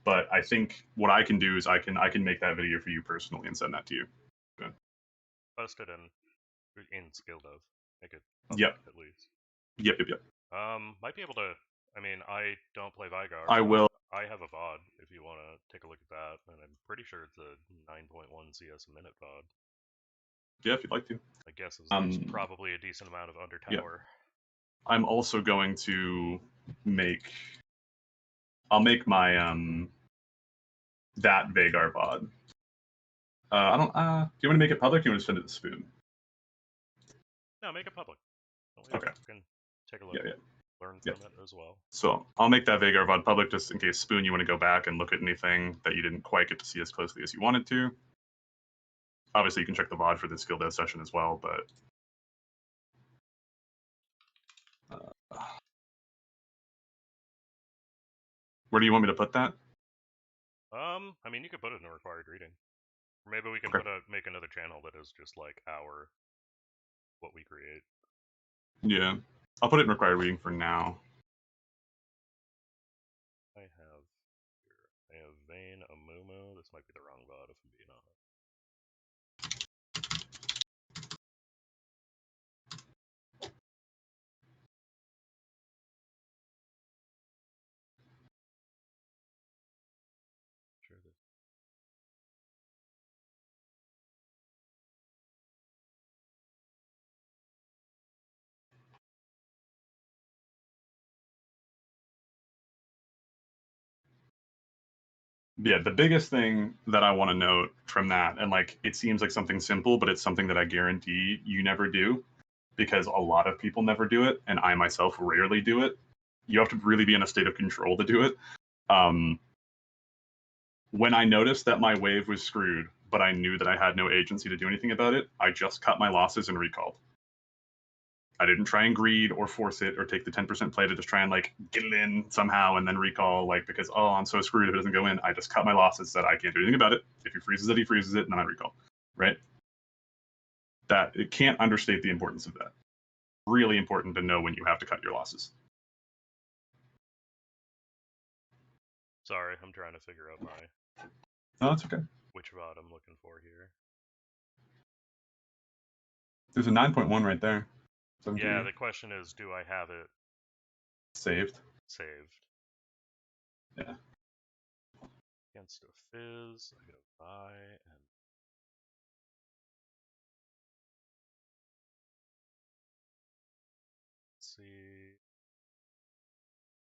But I think what I can do is I can make that video for you personally and send that to you. Post it in skill dev. Make it Yep. at least. Yep. Might be able to. I mean, I don't play Vygar. I will. I have a VOD if you want to take a look at that, and I'm pretty sure it's a 9.1 CS a minute VOD. Yeah, if you'd like to. I guess there's probably a decent amount of under tower. Yeah. I'm also going to I'll make my that Vagar VOD. I don't. Do you want to make it public? Or you want to send it to Spoon? No, make it public. Okay. You can take a look. Yeah. Learn from it as well. So I'll make that Vagar VOD public just in case Spoon, you want to go back and look at anything that you didn't quite get to see as closely as you wanted to. Obviously, you can check the VOD for the skill dev session as well, but where do you want me to put that? I mean, you could put it in a required reading. Or maybe we can make another channel that is just like what we create. Yeah, I'll put it in required reading for now. I have Vayne Amumu. This might be the wrong VOD if I'm being honest. Sure this. Yeah, the biggest thing that I want to note from that, and like it seems like something simple, but it's something that I guarantee you never do, because a lot of people never do it, and I myself rarely do it. You have to really be in a state of control to do it. When I noticed that my wave was screwed, but I knew that I had no agency to do anything about it, I just cut my losses and recalled. I didn't try and greed or force it or take the 10% play to just try and like get it in somehow and then recall, like, because, oh, I'm so screwed if it doesn't go in. I just cut my losses, said I can't do anything about it. If he freezes it, he freezes it, and then I recall. Right? That it can't understate the importance of that. Really important to know when you have to cut your losses. Sorry, I'm trying to figure out my No, that's okay. which VOD I'm looking for here. There's a 9.1 right there. Yeah, the question is, do I have it saved? saved? Yeah. Against a Fizz, I go buy and let's see,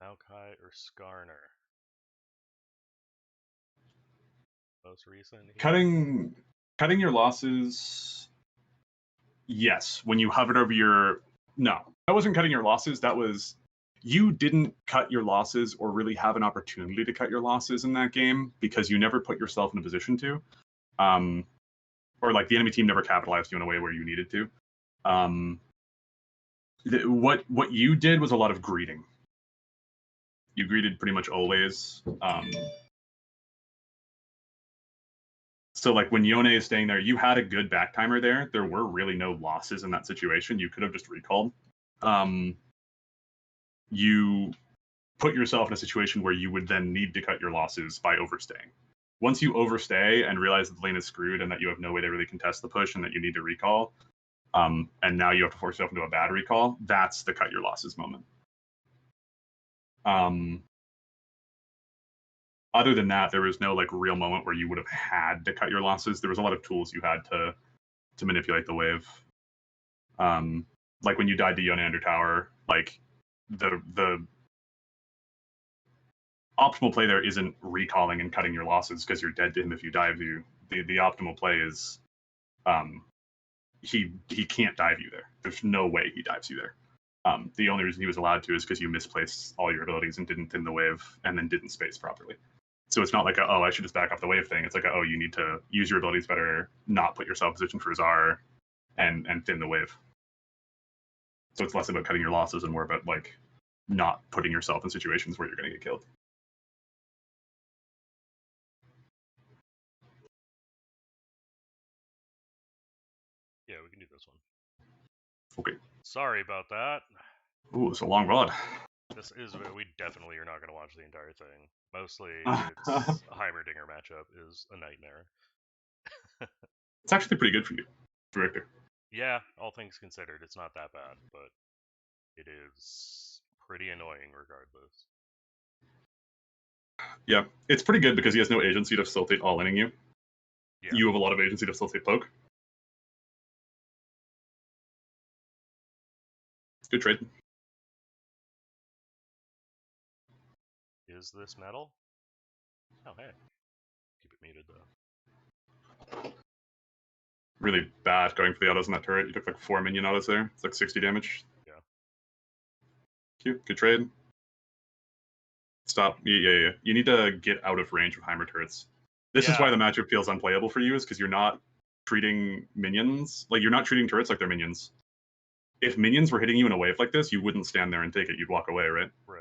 Maokai or Skarner. Most recent here. Cutting your losses. Yes, when you hovered over your. No, that wasn't cutting your losses. That was you didn't cut your losses or really have an opportunity to cut your losses in that game because you never put yourself in a position to, or like the enemy team never capitalized you in a way where you needed to. What you did was a lot of greeting. You greeted pretty much always. So like when Yone is staying there, you had a good back timer there. There were really no losses in that situation. You could have just recalled. You put yourself in a situation where you would then need to cut your losses by overstaying. Once you overstay and realize that the lane is screwed and that you have no way to really contest the push and that you need to recall, and now you have to force yourself into a bad recall, that's the cut your losses moment. Other than that, there was no like real moment where you would have had to cut your losses. There was a lot of tools you had to manipulate the wave. Like when you died to Yone under tower, like the optimal play there isn't recalling and cutting your losses because you're dead to him if you dive you. The optimal play is he can't dive you there. There's no way he dives you there. The only reason he was allowed to is because you misplaced all your abilities and didn't thin the wave and then didn't space properly. So it's not like a, oh, I should just back up the wave thing. It's like a, oh, you need to use your abilities better, not put yourself in position for Azar, and thin the wave. So it's less about cutting your losses and more about like not putting yourself in situations where you're going to get killed. Yeah, we can do this one. Okay. Sorry about that. Ooh, it's a long VOD. This is, we definitely are not going to watch the entire thing. Mostly, it's a Heimerdinger matchup is a nightmare. It's actually pretty good for you, Director. Yeah, all things considered, it's not that bad, but it is pretty annoying regardless. Yeah, it's pretty good because he has no agency to facilitate all-inning you. Yeah. You have a lot of agency to facilitate poke. Good trade. Is this metal? Oh, hey. Keep it muted, though. Really bad going for the autos in that turret. You took like 4 minion autos there. It's like 60 damage. Yeah. Cute. Good trade. Stop. Yeah. You need to get out of range of Heimer turrets. This is why the matchup feels unplayable for you, is because you're not treating minions, like you're not treating turrets like they're minions. If minions were hitting you in a wave like this, you wouldn't stand there and take it. You'd walk away, right? Right.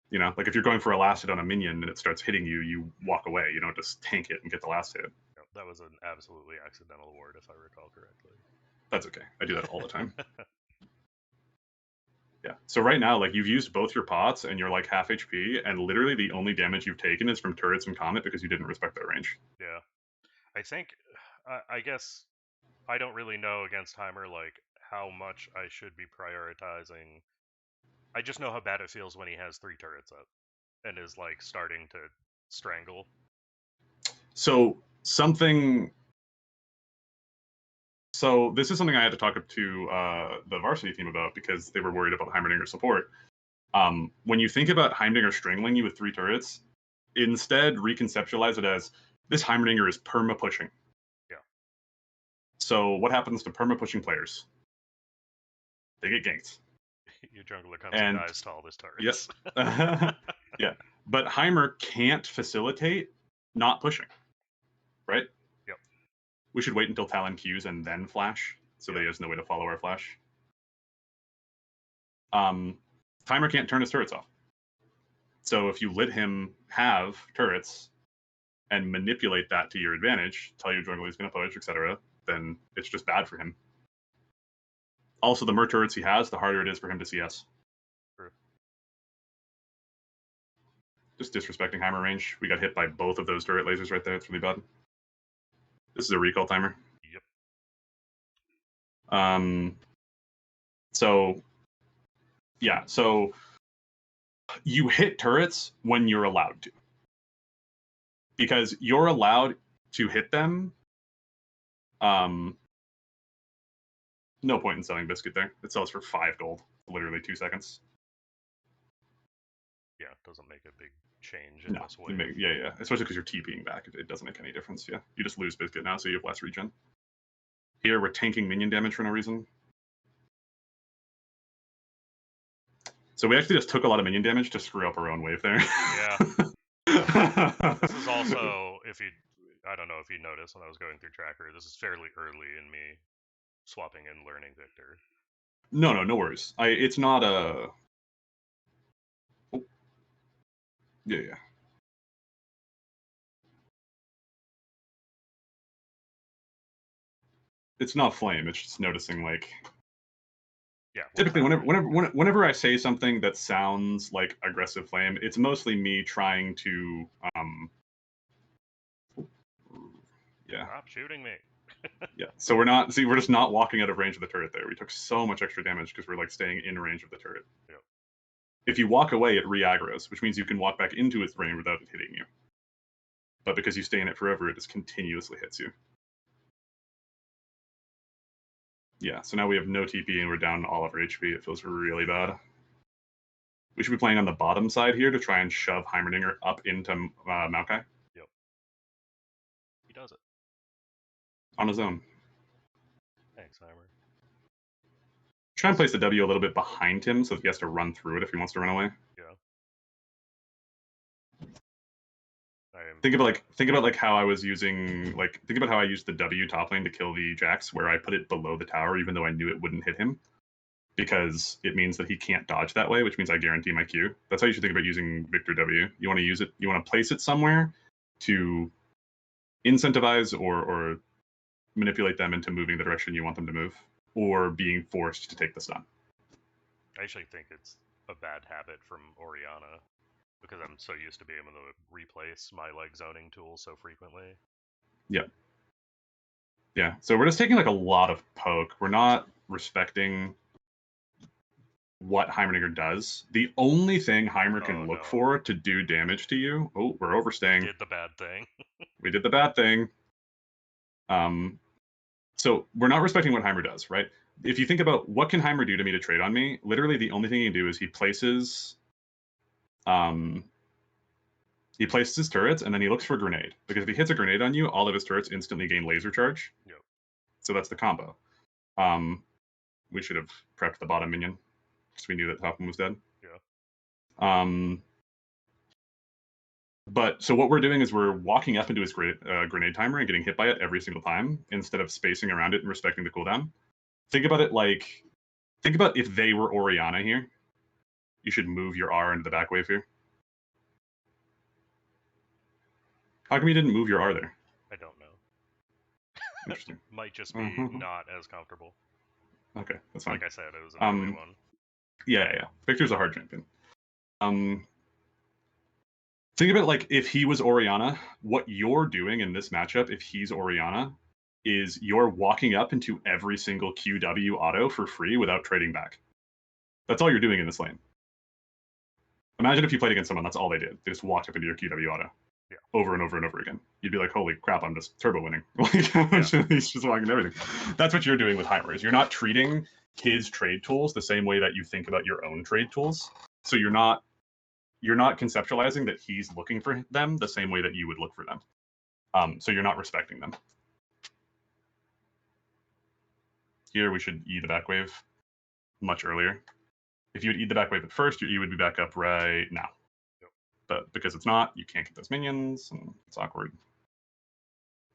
You know, like if you're going for a last hit on a minion and it starts hitting you, you walk away. You don't just tank it and get the last hit. No, that was an absolutely accidental ward, if I recall correctly. That's okay. I do that all the time. Yeah. So right now, like you've used both your pots and you're like half HP, and literally the only damage you've taken is from turrets and Comet because you didn't respect that range. Yeah. I think, I guess, I don't really know against Heimer, like, how much I should be prioritizing. I just know how bad it feels when he has 3 turrets up and is, like, starting to strangle. So this is something I had to talk to the varsity team about because they were worried about Heimerdinger's support. When you think about Heimerddinger strangling you with 3 turrets, Instead, reconceptualize it as this Heimerdinger is perma pushing. Yeah. So what happens to perma pushing players? They get ganked. Your jungler comes and dies to all this turrets. Yes. Yeah. But Heimer can't facilitate not pushing. Right? Yep. We should wait until Talon Qs and then flash, so that he has no way to follow our flash. Heimer can't turn his turrets off. So if you let him have turrets and manipulate that to your advantage, tell your jungler he's going to push, etc., then it's just bad for him. Also, the more turrets he has, the harder it is for him to CS. True. Just disrespecting Heimer range. We got hit by both of those turret lasers right there. It's really bad. This is a recall timer. Yep. So, yeah. So you hit turrets when you're allowed to. Because you're allowed to hit them. No point in selling Biscuit there. It sells for 5 gold. Literally 2 seconds. Yeah, it doesn't make a big change in this way. Yeah. Especially because you're TPing back. It doesn't make any difference. Yeah. You just lose Biscuit now, so you have less regen. Here, we're tanking minion damage for no reason. So we actually just took a lot of minion damage to screw up our own wave there. Yeah. This is also, I don't know if you noticed when I was going through Tracker, this is fairly early in me swapping and learning Victor. No worries. It's not a... Oh. Yeah. It's not flame, it's just noticing, like... Yeah. Typically, whenever I say something that sounds like aggressive flame, it's mostly me trying to... Yeah. Stop shooting me. Yeah, so we're just not walking out of range of the turret there. We took so much extra damage because we're like staying in range of the turret. Yep. If you walk away, it re-aggroes, which means you can walk back into its range without it hitting you. But because you stay in it forever, it just continuously hits you. Yeah, so now we have no TP and we're down all of our HP. It feels really bad. We should be playing on the bottom side here to try and shove Heimerdinger up into Maokai. Yep. He does it. On his own. Thanks, Heimer. Try and place the W a little bit behind him so he has to run through it if he wants to run away. Yeah. Think about like how I was using think about how I used the W top lane to kill the Jax, where I put it below the tower even though I knew it wouldn't hit him, because it means that he can't dodge that way, which means I guarantee my Q. That's how you should think about using Victor W. You want to use it. You want to place it somewhere to incentivize or manipulate them into moving the direction you want them to move, or being forced to take the stun. I actually think it's a bad habit from Orianna, because I'm so used to being able to replace my zoning tool so frequently. Yep. Yeah, so we're just taking like a lot of poke. We're not respecting what Heimerdinger does. The only thing Heimer can look for to do damage to you... Oh, we're overstaying. We did the bad thing. We did the bad thing. So we're not respecting what Heimer does, right? If you think about what can Heimer do to me to trade on me, literally the only thing he can do is he places his turrets and then he looks for a grenade. Because if he hits a grenade on you, all of his turrets instantly gain laser charge. Yep. So that's the combo. We should have prepped the bottom minion because we knew that the top one was dead. Yeah. But so what we're doing is we're walking up into his grenade timer and getting hit by it every single time instead of spacing around it and respecting the cooldown. Think about it think about if they were Orianna here. You should move your R into the back wave here. How come you didn't move your R there? I don't know. Interesting. Might just be not as comfortable. Okay, that's fine. Like I said, it was an early one. Yeah. Victor's a hard champion. Think about if he was Orianna, what you're doing in this matchup, if he's Orianna, is you're walking up into every single QW auto for free without trading back. That's all you're doing in this lane. Imagine if you played against someone, that's all they did. They just walked up into your QW auto. Yeah. Over and over and over again. You'd be like, holy crap, I'm just turbo winning. He's just walking everything. That's what you're doing with Heimer, is you're not treating his trade tools the same way that you think about your own trade tools. So you're not you're not conceptualizing that he's looking for them the same way that you would look for them. So you're not respecting them. Here we should E the back wave much earlier. If you would E the back wave at first, your E would be back up right now. Yep. But because it's not, you can't get those minions, and it's awkward.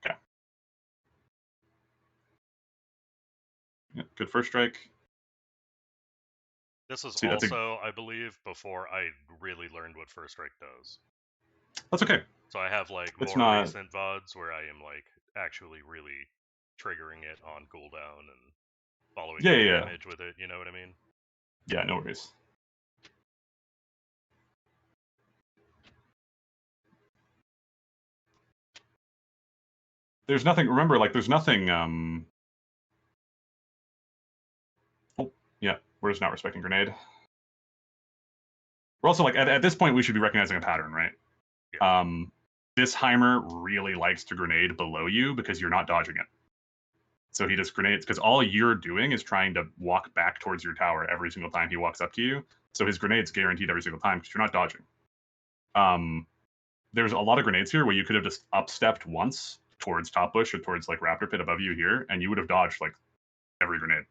Okay. Yeah, good first strike. This is See, that's also, I believe, before I really learned what first strike does. That's okay. So I have like It's more not- recent VODs where I am like actually really triggering it on cooldown and following Yeah, the yeah, yeah. damage with it. You know what I mean? Yeah, no worries. There's nothing. Remember, like, there's nothing. Oh, yeah, we're just not respecting grenade. We're also like at this point we should be recognizing a pattern, right? Yeah. This Heimer really likes to grenade below you because you're not dodging it. So he just grenades because all you're doing is trying to walk back towards your tower every single time he walks up to you. So his grenade's guaranteed every single time because you're not dodging. There's a lot of grenades here where you could have just upstepped once towards top bush or towards like raptor pit above you here, and you would have dodged like every grenade.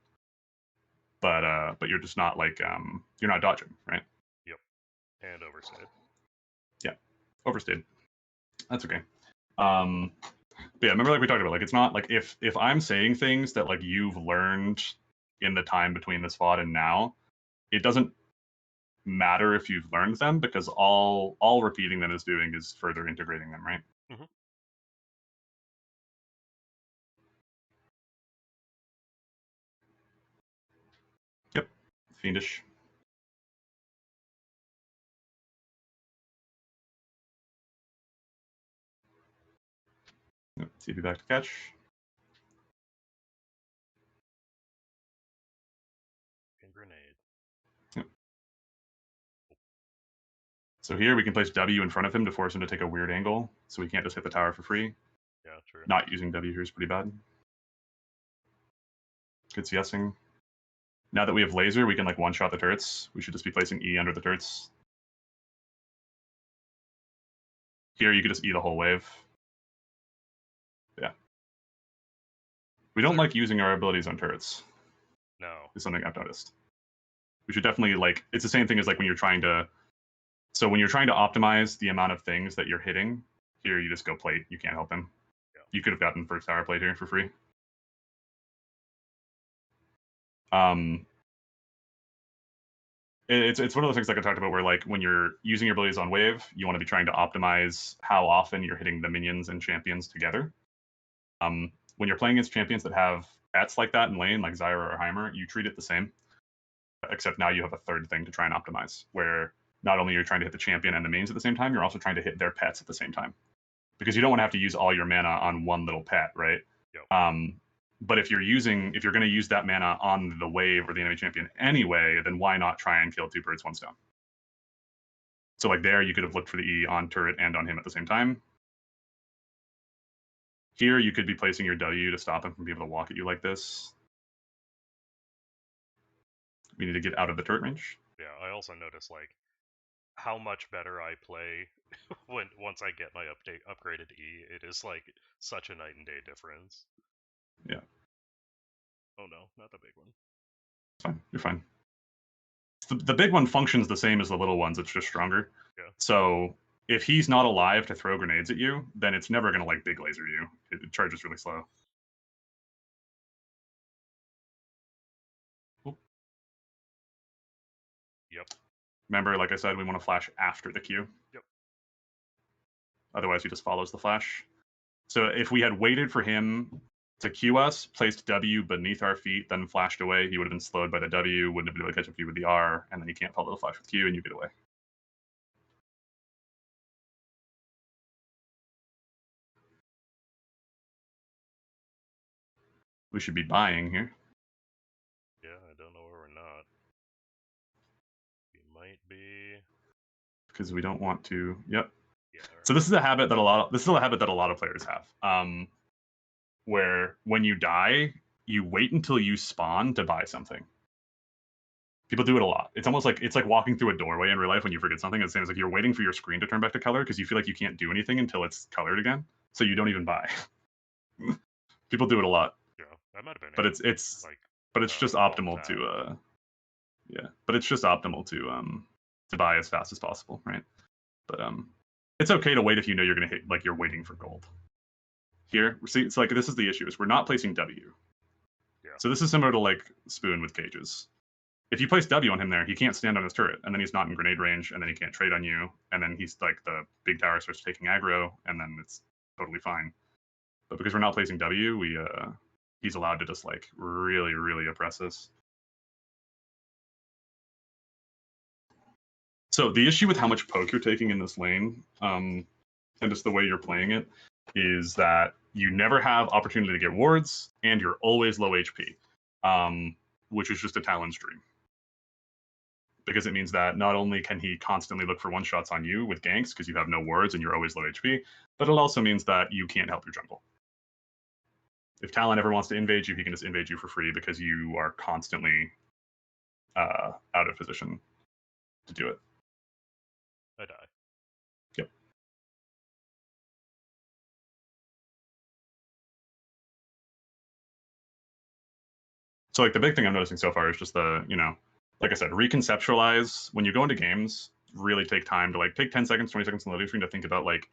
But you're just not like you're not dodging, right? Yep. And overstayed. Yeah, overstayed. That's okay. But yeah, remember like we talked about, like it's not like if I'm saying things that like you've learned in the time between this VOD and now, it doesn't matter if you've learned them because all repeating them is doing is further integrating them, right? Mm-hmm. Yep. Fiendish. Yep. CP back to catch. And grenade. So here we can place W in front of him to force him to take a weird angle, so we can't just hit the tower for free. Yeah, true. Not using W here is pretty bad. Good CSing. Now that we have laser, we can like one-shot the turrets. We should just be placing E under the turrets. Here you could just E the whole wave. Yeah. We don't like using our abilities on turrets. No. Is something I've noticed. We should definitely like, it's the same thing as like when you're trying to, so when you're trying to optimize the amount of things that you're hitting, here you just go plate. You can't help him. Yeah. You could have gotten first tower plate here for free. It's one of those things like I talked about where like when you're using your abilities on wave, you want to be trying to optimize how often you're hitting the minions and champions together. When you're playing against champions that have pets like that in lane, like Zyra or Heimer, you treat it the same, except now you have a third thing to try and optimize, where not only are you trying to hit the champion and the mains at the same time, you're also trying to hit their pets at the same time, because you don't want to have to use all your mana on one little pet, right? Yep. But if you're going to use that mana on the wave or the enemy champion anyway, then why not try and kill two birds, one stone? So like there, you could have looked for the E on turret and on him at the same time. Here, you could be placing your W to stop him from being able to walk at you like this. We need to get out of the turret range. Yeah, I also notice like how much better I play once I get my upgraded E. It is like such a night and day difference. Yeah. Oh no, not the big one. It's fine. You're fine. The big one functions the same as the little ones. It's just stronger. Yeah. So if he's not alive to throw grenades at you, then it's never going to like big laser you. It charges really slow. Oop. Yep. Remember, like I said, we want to flash after the Q. Yep. Otherwise, he just follows the flash. So if we had waited for him to Q us, placed W beneath our feet, then flashed away, he would have been slowed by the W, wouldn't have been able to catch up to you with the R, and then you can't follow the flash with Q, and you get away. We should be buying here. Yeah, I don't know where we're not. We might be. Because we don't want to. Yep. Yeah. So this is a habit that a lot of players have. Where when you die, you wait until you spawn to buy something. People do it a lot. It's almost like walking through a doorway in real life when you forget something. It's the same as like you're waiting for your screen to turn back to color because you feel like you can't do anything until it's colored again, so you don't even buy. People do it a lot, Yeah, that might have been but it. it's Like, but it's just alt optimal tab. to yeah, but it's just optimal to buy as fast as possible, right? But it's okay to wait if you know you're gonna hit, like you're waiting for gold. Here, see, it's like this is the issue is we're not placing W. Yeah. So this is similar to like Spoon with cages. If you place W on him there, he can't stand on his turret, and then he's not in grenade range, and then he can't trade on you, and then he's like the big tower starts taking aggro, and then it's totally fine. But because we're not placing W, he's allowed to just like really, really oppress us. So the issue with how much poke you're taking in this lane, and just the way you're playing it, is that you never have opportunity to get wards, and you're always low HP, which is just a Talon's dream. Because it means that not only can he constantly look for one-shots on you with ganks because you have no wards and you're always low HP, but it also means that you can't help your jungle. If Talon ever wants to invade you, he can just invade you for free because you are constantly out of position to do it. I die. Yep. So like the big thing I'm noticing so far is just the, like I said, reconceptualize when you go into games, really take time to like take 10 seconds, 20 seconds in the loading screen to think about like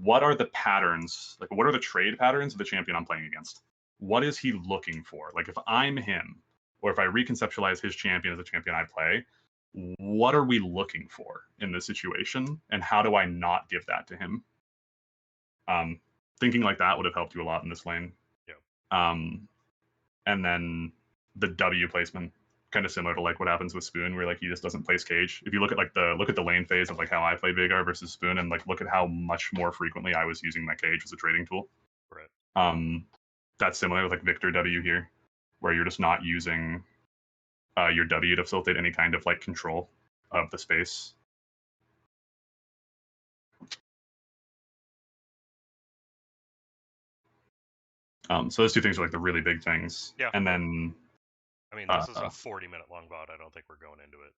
what are the patterns, like what are the trade patterns of the champion I'm playing against? What is he looking for? Like if I'm him, or if I reconceptualize his champion as a champion I play, what are we looking for in this situation, and how do I not give that to him? Thinking like that would have helped you a lot in this lane. Yeah. And then the W placement, kind of similar to like what happens with Spoon, where like he just doesn't place cage. If you look at like the lane phase of like how I play Vagar versus Spoon, and like look at how much more frequently I was using my cage as a trading tool. Right. That's similar with like Victor W here, where you're just not using your W to facilitate any kind of like control of the space. So those two things are like the really big things. Yeah. And then I mean, this is a 40-minute long VOD. I don't think we're going into it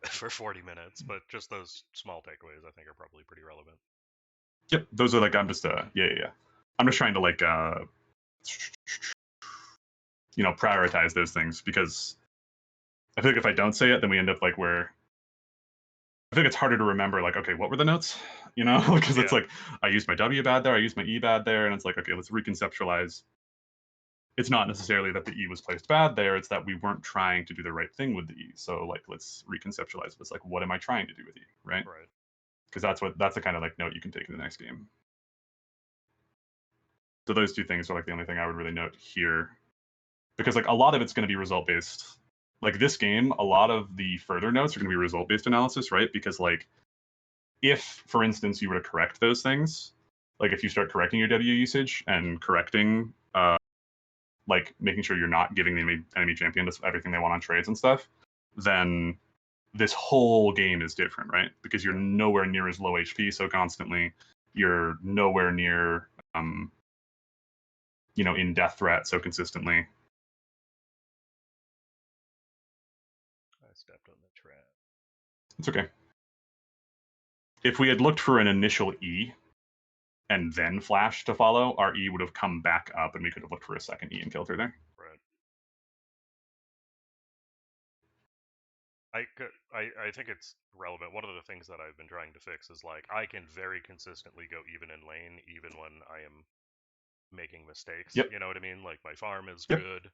for 40 minutes, but just those small takeaways I think are probably pretty relevant. Yep, those are like I'm just yeah. I'm just trying to like prioritize those things because I feel like if I don't say it, then we end up like where I think it's harder to remember like, okay, what were the notes? Because it's like I used my W bad there, I used my E bad there, and it's like, okay, let's reconceptualize. It's not necessarily that the E was placed bad there, it's that we weren't trying to do the right thing with the E. So like let's reconceptualize it. It's like, what am I trying to do with E, right? Right. Because that's the kind of like note you can take in the next game. So those two things are like the only thing I would really note here. Because like a lot of it's going to be result based. Like this game, a lot of the further notes are going to be result based analysis, right? Because like if, for instance, you were to correct those things, like if you start correcting your W usage and correcting, like making sure you're not giving the enemy champion everything they want on trades and stuff, then this whole game is different, right? Because you're nowhere near as low HP so constantly. You're nowhere near, in death threat so consistently. I stepped on the trap. It's okay. If we had looked for an initial E and then flash to follow, our E would have come back up and we could have looked for a second E and killed her there. Right. I think it's relevant. One of the things that I've been trying to fix is like I can very consistently go even in lane, even when I am making mistakes. Yep. You know what I mean? Like my farm is Yep. good,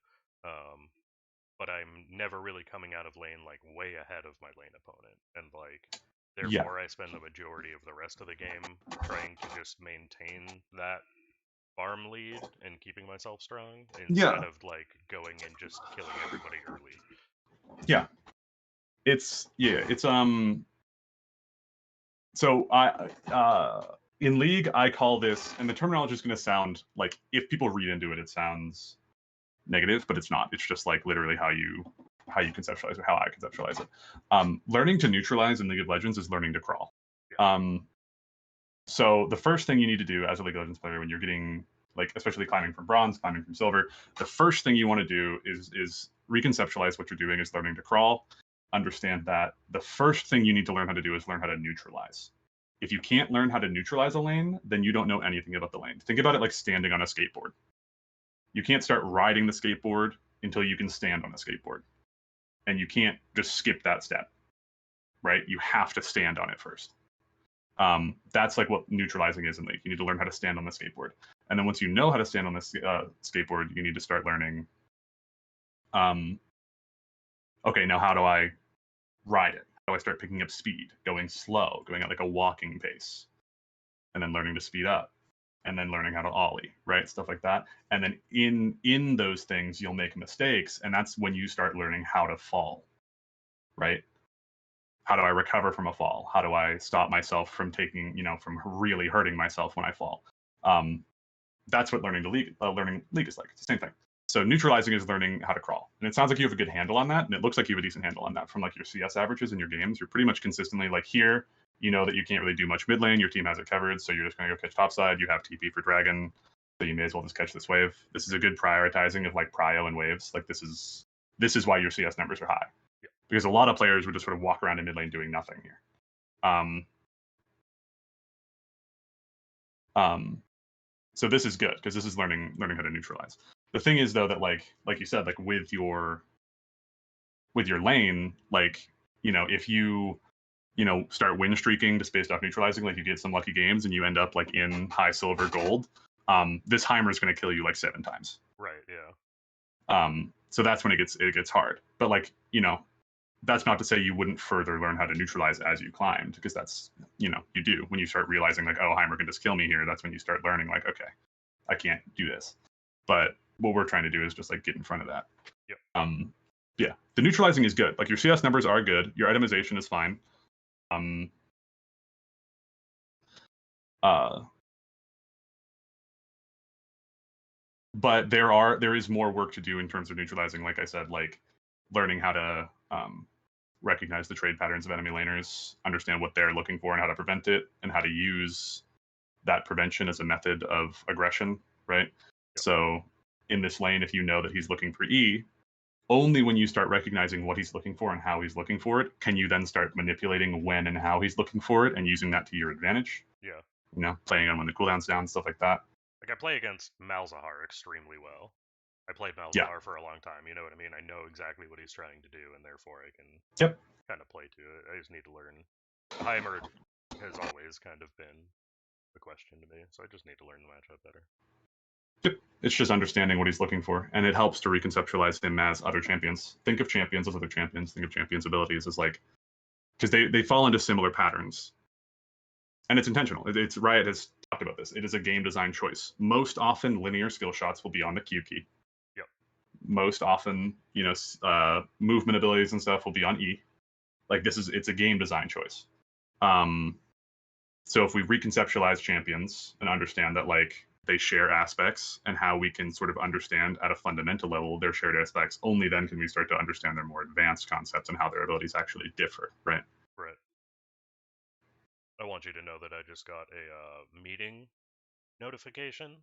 but I'm never really coming out of lane like way ahead of my lane opponent, and like therefore I spend the majority of the rest of the game trying to just maintain that farm lead and keeping myself strong instead of like going and just killing everybody early. Yeah. It's so I in League I call this, and the terminology is going to sound like, if people read into it, it sounds negative, but it's not. It's just like literally how you conceptualize it, how I conceptualize it. Learning to neutralize in League of Legends is learning to crawl. Yeah. So the first thing you need to do as a League of Legends player when you're getting, like, especially climbing from bronze, climbing from silver, the first thing you want to do is reconceptualize what you're doing is learning to crawl. Understand that the first thing you need to learn how to do is learn how to neutralize. If you can't learn how to neutralize a lane, then you don't know anything about the lane. Think about it like standing on a skateboard. You can't start riding the skateboard until you can stand on a skateboard. And you can't just skip that step, right? You have to stand on it first. That's like what neutralizing is in League. You need to learn how to stand on the skateboard. And then once you know how to stand on the skateboard, you need to start learning, okay, now how do I ride it? How do I start picking up speed, going slow, going at like a walking pace, and then learning to speed up, and then learning how to ollie, right? Stuff like that. And then in those things, you'll make mistakes, and that's when you start learning how to fall, right? How do I recover from a fall? How do I stop myself from taking, from really hurting myself when I fall? That's what learning league is like. It's the same thing. So neutralizing is learning how to crawl, and it sounds like you have a good handle on that, and it looks like you have a decent handle on that from like your CS averages in your games. You're pretty much consistently like here. You know that you can't really do much mid lane. Your team has it covered, so you're just going to go catch topside. You have TP for dragon, so you may as well just catch this wave. This is a good prioritizing of like prio and waves. Like this is why your CS numbers are high, because a lot of players would just sort of walk around in mid lane doing nothing here. So this is good because this is learning how to neutralize. The thing is though that like you said, like with your lane, like if you start win streaking just based off neutralizing, like you get some lucky games and you end up like in high silver gold, this Heimer is going to kill you like 7 times. Right. Yeah. So that's when it gets hard. But like that's not to say you wouldn't further learn how to neutralize as you climbed, because that's you do when you start realizing like, oh, Heimer can just kill me here. That's when you start learning like, okay, I can't do this. But what we're trying to do is just like get in front of that. Yep. Yeah, the neutralizing is good. Like your CS numbers are good. Your itemization is fine. But there is more work to do in terms of neutralizing. Like I said, like learning how to recognize the trade patterns of enemy laners, understand what they're looking for and how to prevent it, and how to use that prevention as a method of aggression, right? Yep. So in this lane, if you know that he's looking for E, only when you start recognizing what he's looking for and how he's looking for it, can you then start manipulating when and how he's looking for it and using that to your advantage. Yeah. Playing on when the cooldown's down, stuff like that. Like I play against Malzahar extremely well. I played Malzahar for a long time. You know what I mean? I know exactly what he's trying to do, and therefore I can kind of play to it. I just need to learn. Heimer has always kind of been a question to me, so I just need to learn the matchup better. Yep. It's just understanding what he's looking for, and it helps to reconceptualize him as other champions. Think of champions as other champions. Think of champions' abilities as like, because they fall into similar patterns, and it's intentional. It's Riot has talked about this. It is a game design choice. Most often, linear skill shots will be on the Q key. Yep. Most often, movement abilities and stuff will be on E. Like it's a game design choice. So if we reconceptualize champions and understand that like they share aspects and how we can sort of understand at a fundamental level their shared aspects, only then can we start to understand their more advanced concepts and how their abilities actually differ, right? Right. I want you to know that I just got a meeting notification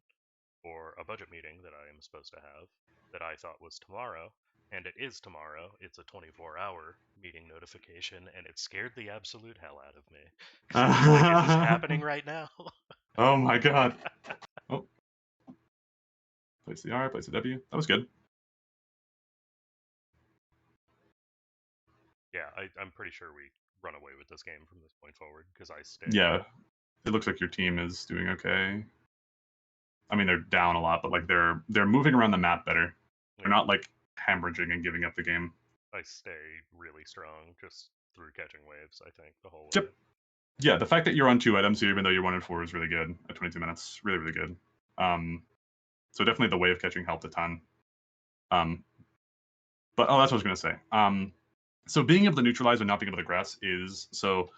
for a budget meeting that I am supposed to have that I thought was tomorrow, and it is tomorrow. It's a 24-hour meeting notification, and it scared the absolute hell out of me. Like, is this happening right now? Oh my god. Oh. Place the R, place the W. That was good. Yeah, I'm pretty sure we run away with this game from this point forward, because I stay. Yeah. It looks like your team is doing okay. I mean, they're down a lot, but like they're moving around the map better. They're not like hemorrhaging and giving up the game. I stay really strong just through catching waves, I think, the whole way. Yep. Yeah, the fact that you're on 2 items here, even though you're 1 and 4, is really good at 22 minutes. Really, really good. So definitely the wave catching helped a ton. But that's what I was gonna say. So being able to neutralize and not being able to aggress is so.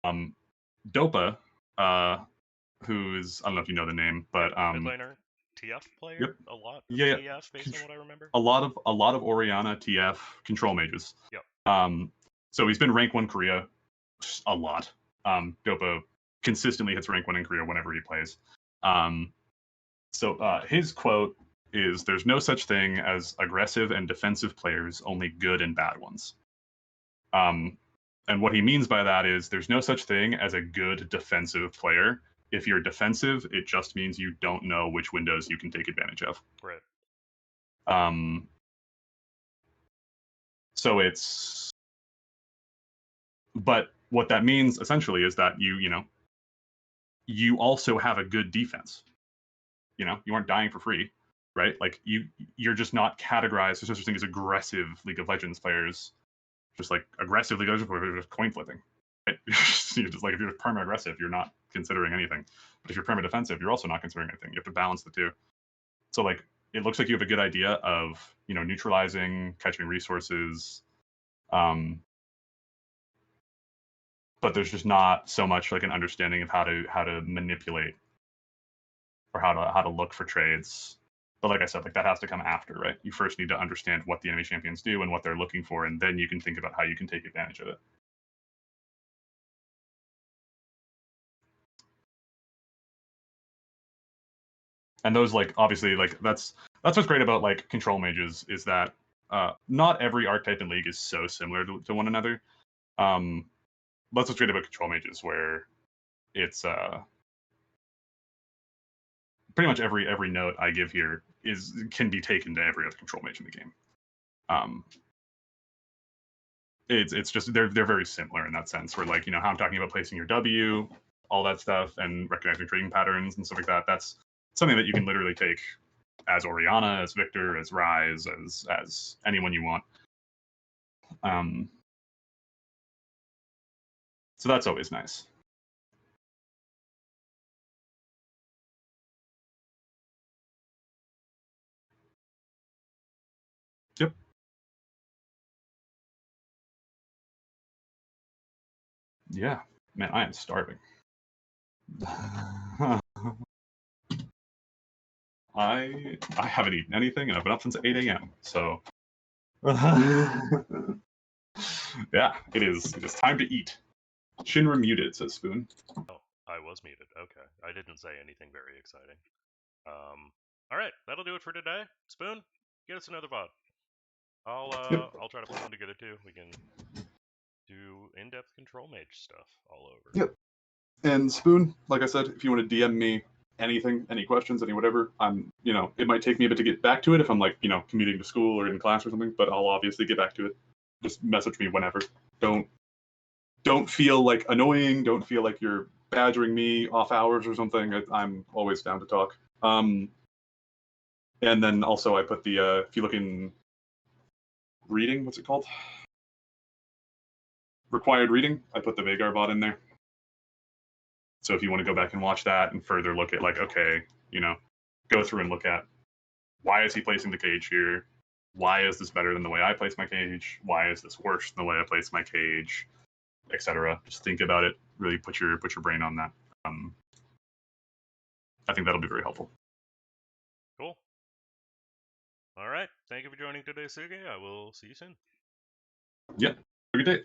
Dopa, who is, I don't know if you know the name, but mid laner, TF player, yep. A lot of yeah, TF based on what I remember. A lot of Orianna TF control mages. Yep. So he's been rank 1 Korea a lot. Dopa consistently hits rank 1 in Korea whenever he plays. So his quote is there's no such thing as aggressive and defensive players, only good and bad ones. And what he means by that is there's no such thing as a good defensive player. If you're defensive, it just means you don't know which windows you can take advantage of. Right. So it's, but what that means essentially is that you also have a good defense. You aren't dying for free, right? Like you're just not categorized as such a thing as aggressive League of Legends players. Just like aggressive League of Legends players are just coin flipping. Right? You're just like, if you're perma aggressive, you're not considering anything. But if you're perma defensive, you're also not considering anything. You have to balance the two. So like it looks like you have a good idea of neutralizing, catching resources, but there's just not so much like an understanding of how to manipulate or how to look for trades. But like I said, like that has to come after, right? You first need to understand what the enemy champions do and what they're looking for, and then you can think about how you can take advantage of it. And those, like, obviously, like that's what's great about like control mages is that not every archetype in League is so similar to one another. That's what's great about control mages, where it's pretty much every note I give here can be taken to every other control mage in the game. It's just they're very similar in that sense, where like how I'm talking about placing your W, all that stuff, and recognizing trading patterns and stuff like that. That's something that you can literally take as Oriana, as Victor, as Rise, as anyone you want. So that's always nice. Yep. Yeah, man, I am starving. I haven't eaten anything, and I've been up since 8 a.m. So, yeah, it is time to eat. Shinra muted, says Spoon. Oh, I was muted. Okay, I didn't say anything very exciting. All right, that'll do it for today. Spoon, get us another VOD. I'll try to put one together too. We can do in-depth control mage stuff all over. Yep. And Spoon, like I said, if you want to DM me anything, any questions, any whatever, it might take me a bit to get back to it if I'm like, commuting to school or in class or something, but I'll obviously get back to it. Just message me whenever. Don't feel like annoying. Don't feel like you're badgering me off hours or something. I'm always down to talk. And then also I put the, if you look in reading, what's it called? Required reading, I put the Vagar bot in there. So if you want to go back and watch that and further look at like, okay, go through and look at why is he placing the cage here? Why is this better than the way I place my cage? Why is this worse than the way I place my cage? Etc. Just think about it. Really put your brain on that. I think that'll be very helpful. Cool. All right. Thank you for joining today's Suge. I will see you soon. Yep. Have a good day.